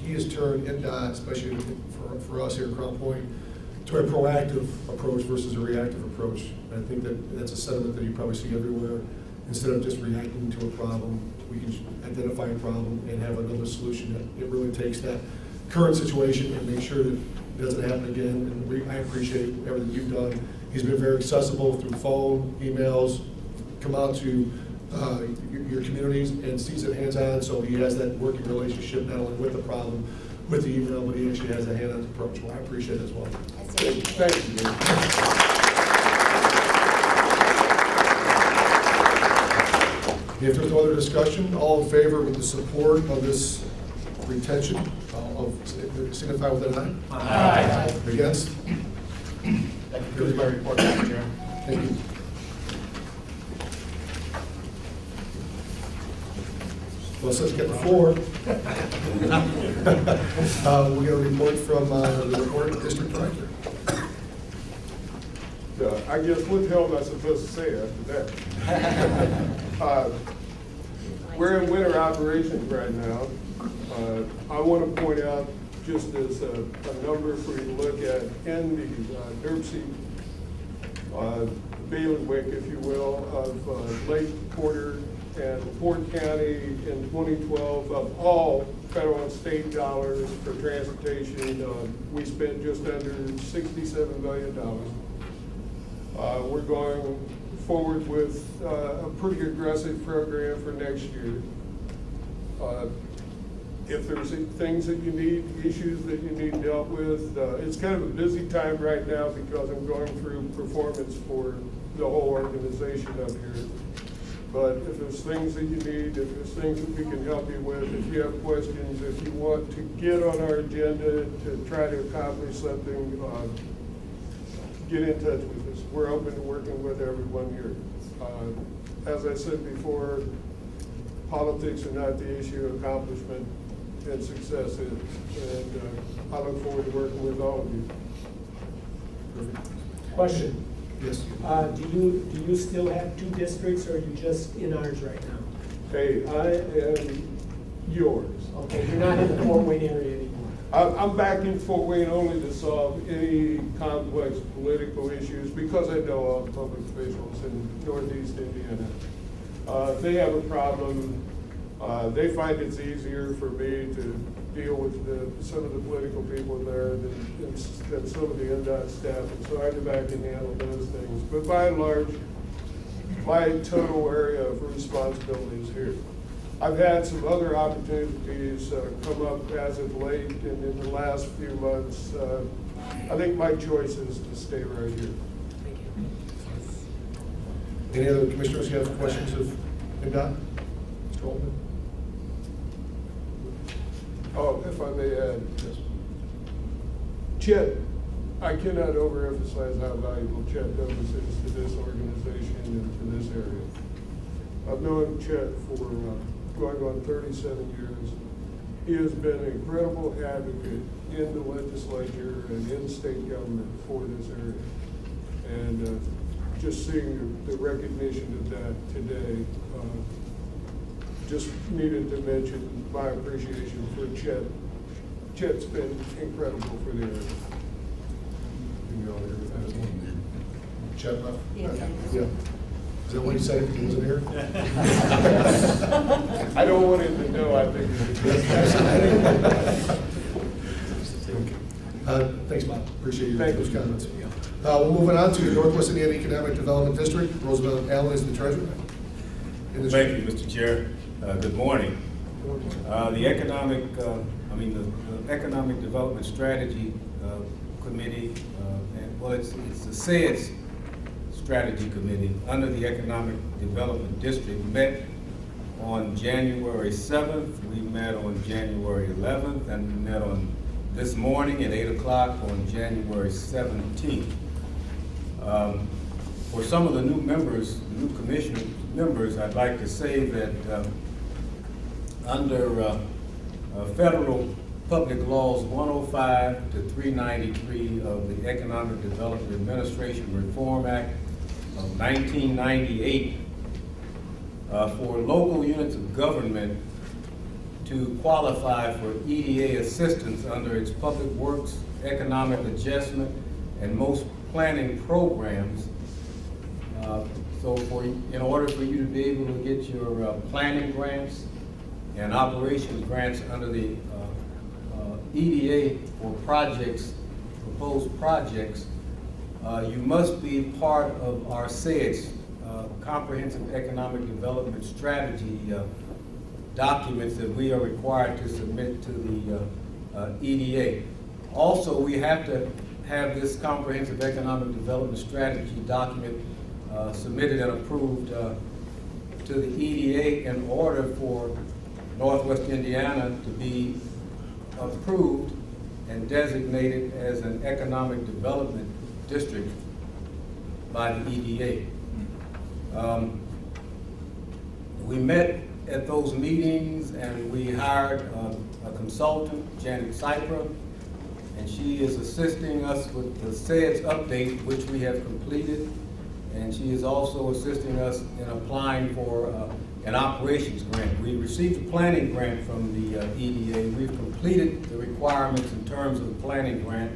he has turned NDOT, especially for us here at Crown Point, to a proactive approach versus a reactive approach. And I think that's a sentiment that you probably see everywhere. Instead of just reacting to a problem, we can identify a problem and have another solution. That it really takes that current situation and make sure that it doesn't happen again. And I appreciate everything you've done. He's been very accessible through phone, emails, come out to your communities and sees it hands-on, so he has that working relationship not only with the problem, with the email, but he actually has a hands-on approach. Well, I appreciate it as well. Thank you. If there's no other discussion, all in favor with the support of this retention, signify with an aye. Aye. Against? That concludes my report, Mr. Chairman. Thank you. Well, let's get the floor. We got a report from the LaPorte District Director. I guess what the hell am I supposed to say after that? We're in winter operations right now. I want to point out, just as a number for you to look at, in the NIRPC bailiwick, if you will, of Lake Porter and LaPorte County in 2012, of all federal and state dollars for transportation, we spent just under $67 million. We're going forward with a pretty aggressive program for next year. If there's things that you need, issues that you need dealt with, it's kind of a busy time right now because I'm going through performance for the whole organization up here. But if there's things that you need, if there's things that we can help you with, if you have questions, if you want to get on our agenda to try to accomplish something, get in touch with us. We're open to working with everyone here. As I said before, politics are not the issue, accomplishment and success is. And I look forward to working with all of you. Question. Yes. Do you still have 2 districts, or are you just in ours right now? Hey, I am yours. Okay, you're not in the Fort Wayne area anymore. I'm back in Fort Wayne only to solve any complex political issues because I know all the public officials in Northeast Indiana. They have a problem. They find it's easier for me to deal with some of the political people there than some of the NDOT staff, and so I go back and handle those things. But by and large, my total area of responsibility is here. I've had some other opportunities come up as of late, and in the last few months, I think my choice is to stay right here. Any other commissioners who have questions of NDOT? Mr. Altman? Oh, if I may add, Chet, I cannot overemphasize how valuable Chet Douglas is to this organization and to this area. I've known Chet for going on 37 years. He has been an incredible advocate in the legislature and in state government for this area. And just seeing the recognition of that today, just needed to mention my appreciation for Chet. Chet's been incredible for the area. You all agree with that as well? Chet left? Yes. Yeah. Is that what he said if he wasn't here? I don't want him to know I think Thanks, Bob. Appreciate you Thank those you. comments. We're moving on to the Northwest Indiana Economic Development District. Roosevelt Allen is the treasurer. Thank you, Mr. Chair. Good morning. The Economic Development Strategy Committee, it's the SEDS Strategy Committee under the Economic Development District met on January 7th. We met on January 11th, and we met on this morning at 8 o'clock on January 17th. For some of the new members, new commission members, I'd like to say that under federal public laws 105 to 393 of the Economic Development Administration Reform Act of 1998, for local units of government to qualify for EDA assistance under its public works, economic adjustment, and most planning programs. So in order for you to be able to get your planning grants and operations grants under the EDA for projects, proposed projects, you must be part of our SEDS, Comprehensive Economic Development Strategy documents that we are required to submit to the EDA. Also, we have to have this Comprehensive Economic Development Strategy document submitted and approved to the EDA in order for Northwest Indiana to be approved and designated as an economic development district by the EDA. We met at those meetings and we hired a consultant, Janet Cypher, and she is assisting us with the SEDS update, which we have completed, and she is also assisting us in applying for an operations grant. We received a planning grant from the EDA. We've completed the requirements in terms of the planning grant.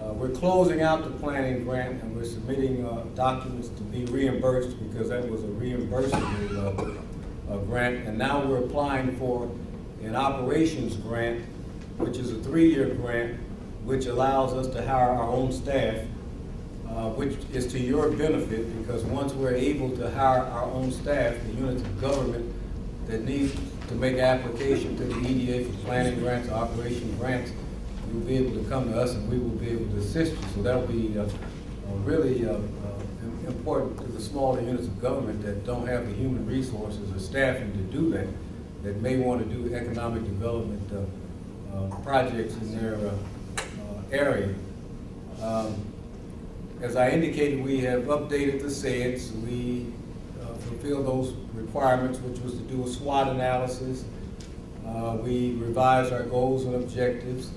We're closing out the planning grant and we're submitting documents to be reimbursed because that was a reimbursable grant. And now we're applying for an operations grant, which is a 3-year grant, which allows us to hire our own staff, which is to your benefit because once we're able to hire our own staff, the units of government that need to make application to the EDA for planning grants, operation grants, you'll be able to come to us and we will be able to assist you. So that will be really important to the smaller units of government that don't have the human resources or staffing to do that, that may want to do economic development projects in their area. As I indicated, we have updated the SEDS. We fulfilled those requirements, which was to do a SWOT analysis. We revised our goals and objectives.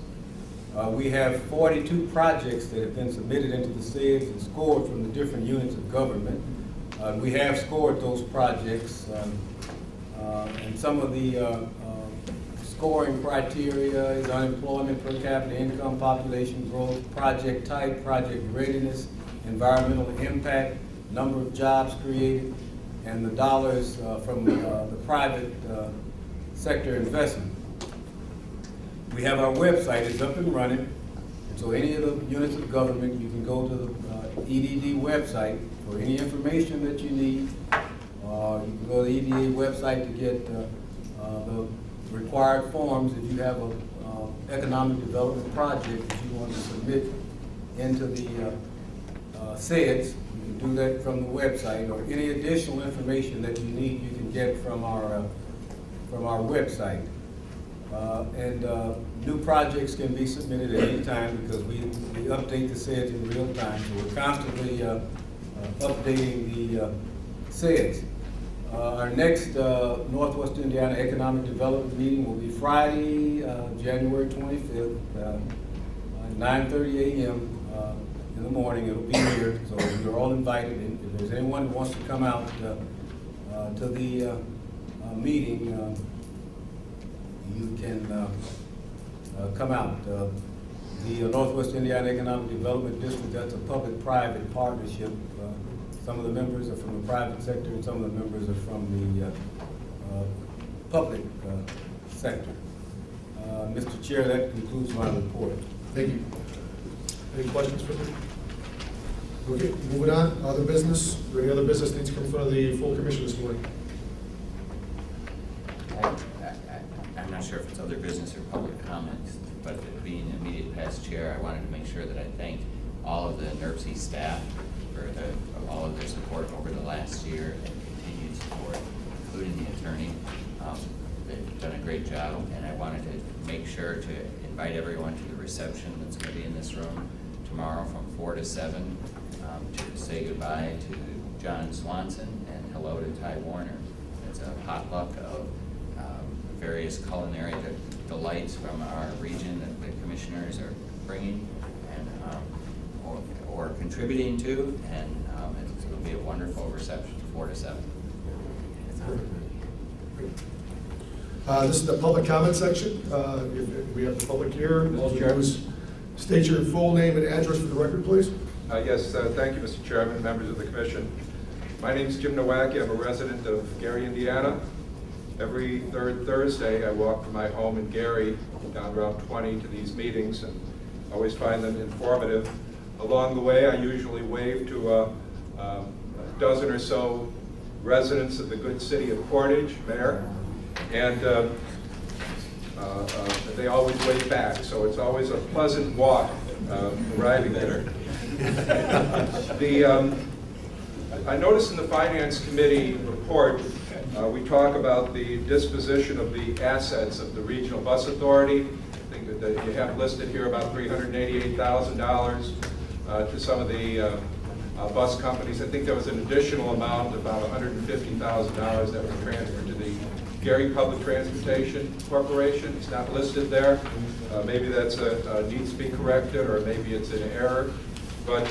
We have 42 projects that have been submitted into the SEDS and scored from the different units of government. We have scored those projects, and some of the scoring criteria is unemployment, per capita income, population growth, project type, project readiness, environmental impact, number of jobs created, and the dollars from the private sector investment. We have our website, it's up and running, and so any of the units of government, you can go to the EDD website for any information that you need. You can go to the EDD website to get the required forms if you have a economic development project that you want to submit into the SEDS. You can do that from the website, or any additional information that you need you can get from our website. New projects can be submitted at any time because we update the SEDS in real time, so we're constantly updating the SEDS. Our next Northwest Indiana Economic Development meeting will be Friday, January 25th, at 9:30 a.m. In the morning. It'll be here, so you're all invited. If there's anyone who wants to come out to the meeting, you can come out. The Northwest Indiana Economic Development District, that's a public-private partnership. Some of the members are from the private sector and some of the members are from the public sector. Mr. Chair, that concludes my report. Thank you. Any questions for me? Okay, moving on. Other business? Is there any other business needs to come in front of the full commission this morning? I'm not sure if it's other business or public comments, but being immediate past chair, I wanted to make sure that I thanked all of the NIRPC staff for all of their support over the last year and continued support, including the attorney. They've done a great job, and I wanted to make sure to invite everyone to the reception that's going to be in this room tomorrow from 4 to 7 to say goodbye to John Swanson and hello to Ty Warner. It's a potluck of various culinary delights from our region that the commissioners are bringing and or contributing to, and it's going to be a wonderful reception, 4 to 7. This is the public comment section. If we have the public here, all you do is state your full name and address for the record, please. Yes, thank you, Mr. Chairman, members of the commission. My name is Jim Nowacki. I'm a resident of Gary, Indiana. Every third Thursday, I walk from my home in Gary down Route 20 to these meetings, and always find them informative. Along the way, I usually wave to a dozen or so residents of the good city of Portage, Mayor, and they always wave back, so it's always a pleasant walk arriving there. I noticed in the Finance Committee report, we talk about the disposition of the assets of the Regional Bus Authority. I think that you have listed here about $388,000 to some of the bus companies. I think there was an additional amount, about $150,000 that was transferred to the Gary Public Transportation Corporation. It's not listed there. Maybe that's needs to be corrected, or maybe it's an error. But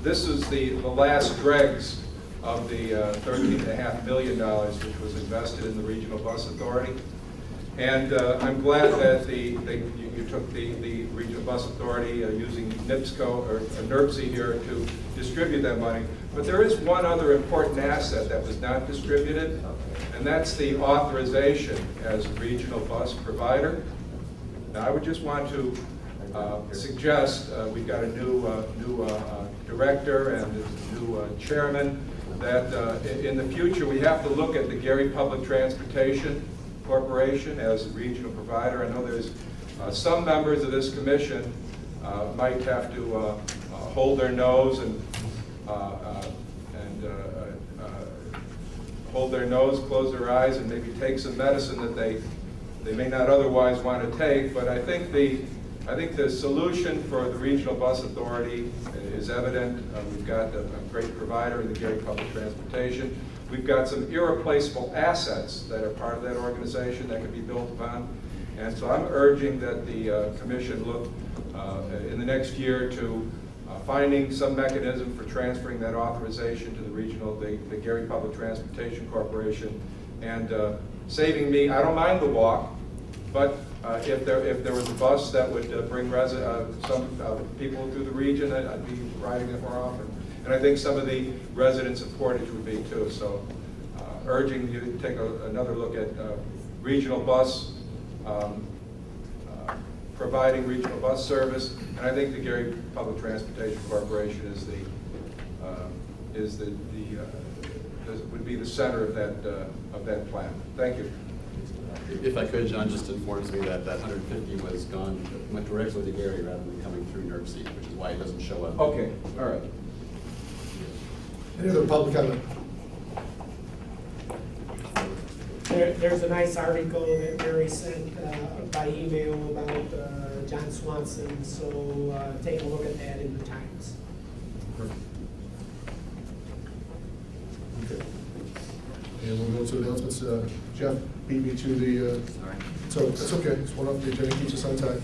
this is the last dregs of the $13.5 million which was invested in the Regional Bus Authority. And I'm glad that you took the Regional Bus Authority using NIPSCO or NIRPC here to distribute that money. But there is one other important asset that was not distributed, and that's the authorization as a regional bus provider. Now, I would just want to suggest, we've got a new director and a new chairman, that in the future we have to look at the Gary Public Transportation Corporation as a regional provider. I know there's some members of this commission might have to hold their nose and hold their nose, close their eyes, and maybe take some medicine that they may not otherwise want to take. But I think the solution for the Regional Bus Authority is evident. We've got a great provider in the Gary Public Transportation. We've got some irreplaceable assets that are part of that organization that can be built upon. And so I'm urging that the Commission look in the next year to finding some mechanism for transferring that authorization to the Gary Public Transportation Corporation, and saving me. I don't mind the walk, but if there was a bus that would bring some people through the region, I'd be riding it more often. And I think some of the residents of Portage would be too. So urging you to take another look at regional bus, providing regional bus service, and I think the Gary Public Transportation Corporation would be the center of that plan. Thank you. If I could, John just informs me that 150 went directly to Gary rather than coming through NIRPC, which is why it doesn't show up. Okay, all right. Any other public comment? There's a nice article that Gary sent by email about John Swanson, so take a look at that in the Times. Okay. And we'll go to announcements. Jeff beat me to the, so that's okay. It's one off the agenda, keeps us on time.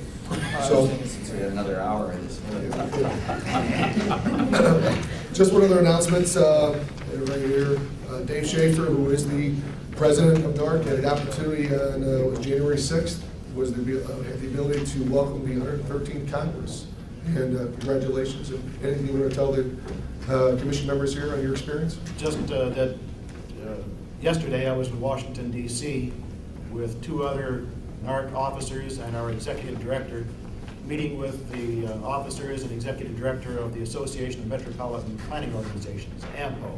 So Since we had another hour, I just just one other announcement. Right here, Dave Schaefer, who is the president of NARC, had an opportunity on January 6th, had the ability to welcome the 113th Congress. And congratulations. And anything you want to tell the commission members here on your experience? Just that yesterday I was in Washington, D.C. with two other NARC officers and our executive director, meeting with the officers and executive director of the Association of Metropolitan Planning Organizations, AMPO.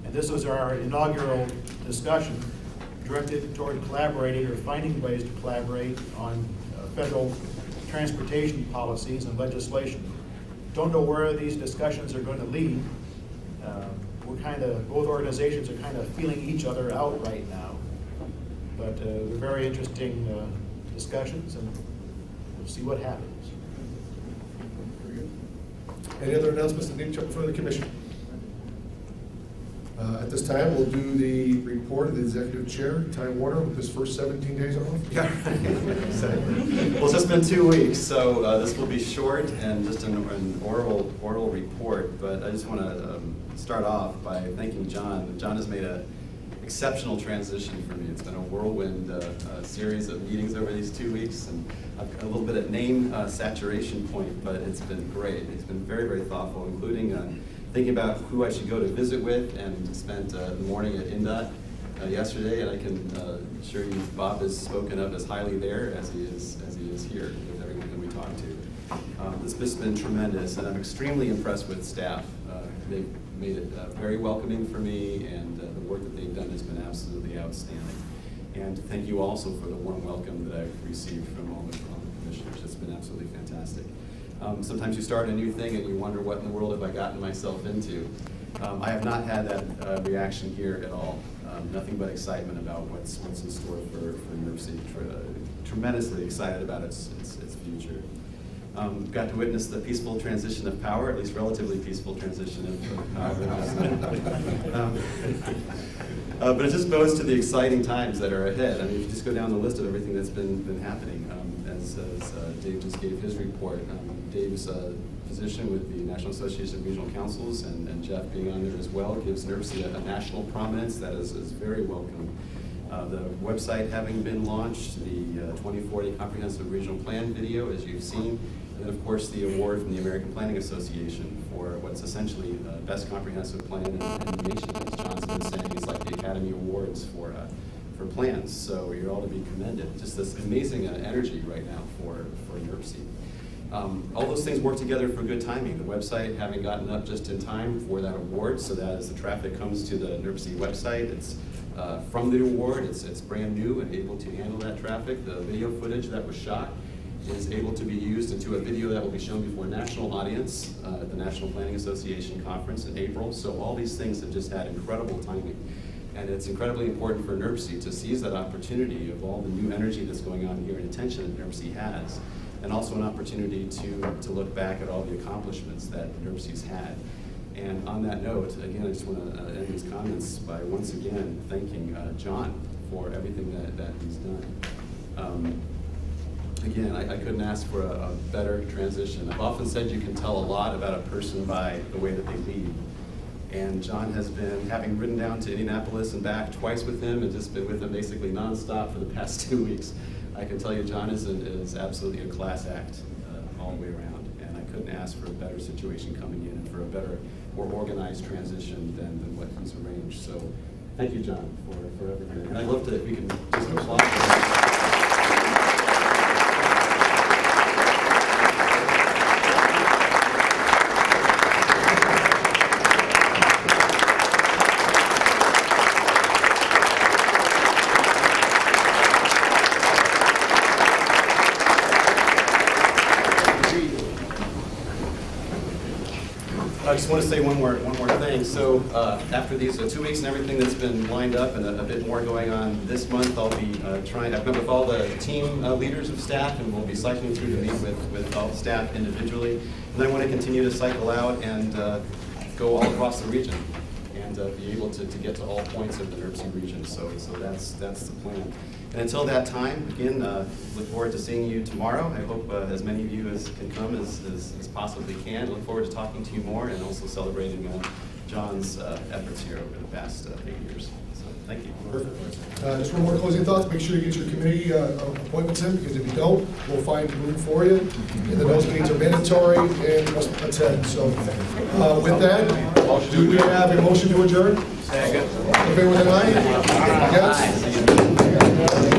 And this was our inaugural discussion directed toward collaborating or finding ways to collaborate on federal transportation policies and legislation. Don't know where these discussions are going to lead. Both organizations are kind of feeling each other out right now. But they're very interesting discussions, and we'll see what happens. Very good. Any other announcements that need to come from the commission? At this time, we'll do the report of the executive chair, Ty Warner, with his first 17 days off. Yeah, exactly. Well, it's just been 2 weeks, so this will be short and just an oral report. But I just want to start off by thanking John. John has made an exceptional transition for me. It's been a whirlwind series of meetings over these 2 weeks, and I've got a little bit at name saturation point, but it's been great. He's been very, very thoughtful, including thinking about who I should go to visit with, and spent the morning at INDOT yesterday, and I can assure you Bob has spoken of as highly there as he is here with everyone that we talk to. This has been tremendous, and I'm extremely impressed with staff. They've made it very welcoming for me, and the work that they've done has been absolutely outstanding. And thank you also for the warm welcome that I've received from all the commissioners. It's been absolutely fantastic. Sometimes you start a new thing and you wonder, what in the world have I gotten myself into? I have not had that reaction here at all. Nothing but excitement about what's in store for NIRPC. Tremendously excited about its future. Got to witness the peaceful transition of power, at least relatively peaceful transition of power. But it just goes to the exciting times that are ahead. I mean, if you just go down the list of everything that's been happening, as Dave just gave his report, Dave's position with the National Association of Regional Councils, and Jeff being on there as well, gives NIRPC a national prominence that is very welcome. The website having been launched, the 2040 Comprehensive Regional Plan video, as you've seen, and then of course the award from the American Planning Association for what's essentially the best comprehensive plan in the nation. As John's been saying, it's like the Academy Awards for plans, so you're all to be commended. Just this amazing energy right now for NIRPC. All those things work together for good timing. The website having gotten up just in time for that award, so that as the traffic comes to the NIRPC website, it's from the award, it's brand new and able to handle that traffic. The video footage that was shot is able to be used into a video that will be shown before a national audience at the National Planning Association Conference in April. So all these things have just had incredible timing. And it's incredibly important for NIRPC to seize that opportunity of all the new energy that's going on here and attention that NIRPC has, and also an opportunity to look back at all the accomplishments that NIRPC's had. And on that note, again, I just want to end these comments by once again thanking John for everything that he's done. Again, I couldn't ask for a better transition. I've often said you can tell a lot about a person by the way that they lead. And John has been, having ridden down to Indianapolis and back twice with him, and just been with him basically nonstop for the past 2 weeks. I can tell you John is absolutely a class act all the way around. And I couldn't ask for a better situation coming in and for a better, more organized transition than what he's arranged. So thank you, John, for everything. And I'd love to, if we can just applaud for that. I just want to say one more thing. So after these 2 weeks and everything that's been lined up and a bit more going on this month, I'll be I've met with all the team leaders of staff, and we'll be cycling through to meet with all the staff individually. And then I want to continue to cycle out and go all across the region and be able to get to all points of the NIRPC region. So that's the plan. And until that time, again, look forward to seeing you tomorrow. I hope as many of you as can come as possibly can. Look forward to talking to you more and also celebrating John's efforts here over the past 8 years. So thank you. Perfect. Just one more closing thoughts. Make sure you get your committee appointments in, because if you don't, we'll find room for you. And then those meetings are mandatory and must attend. So with that, do we have a motion to adjourn? Second. In favor with an aye? Yes.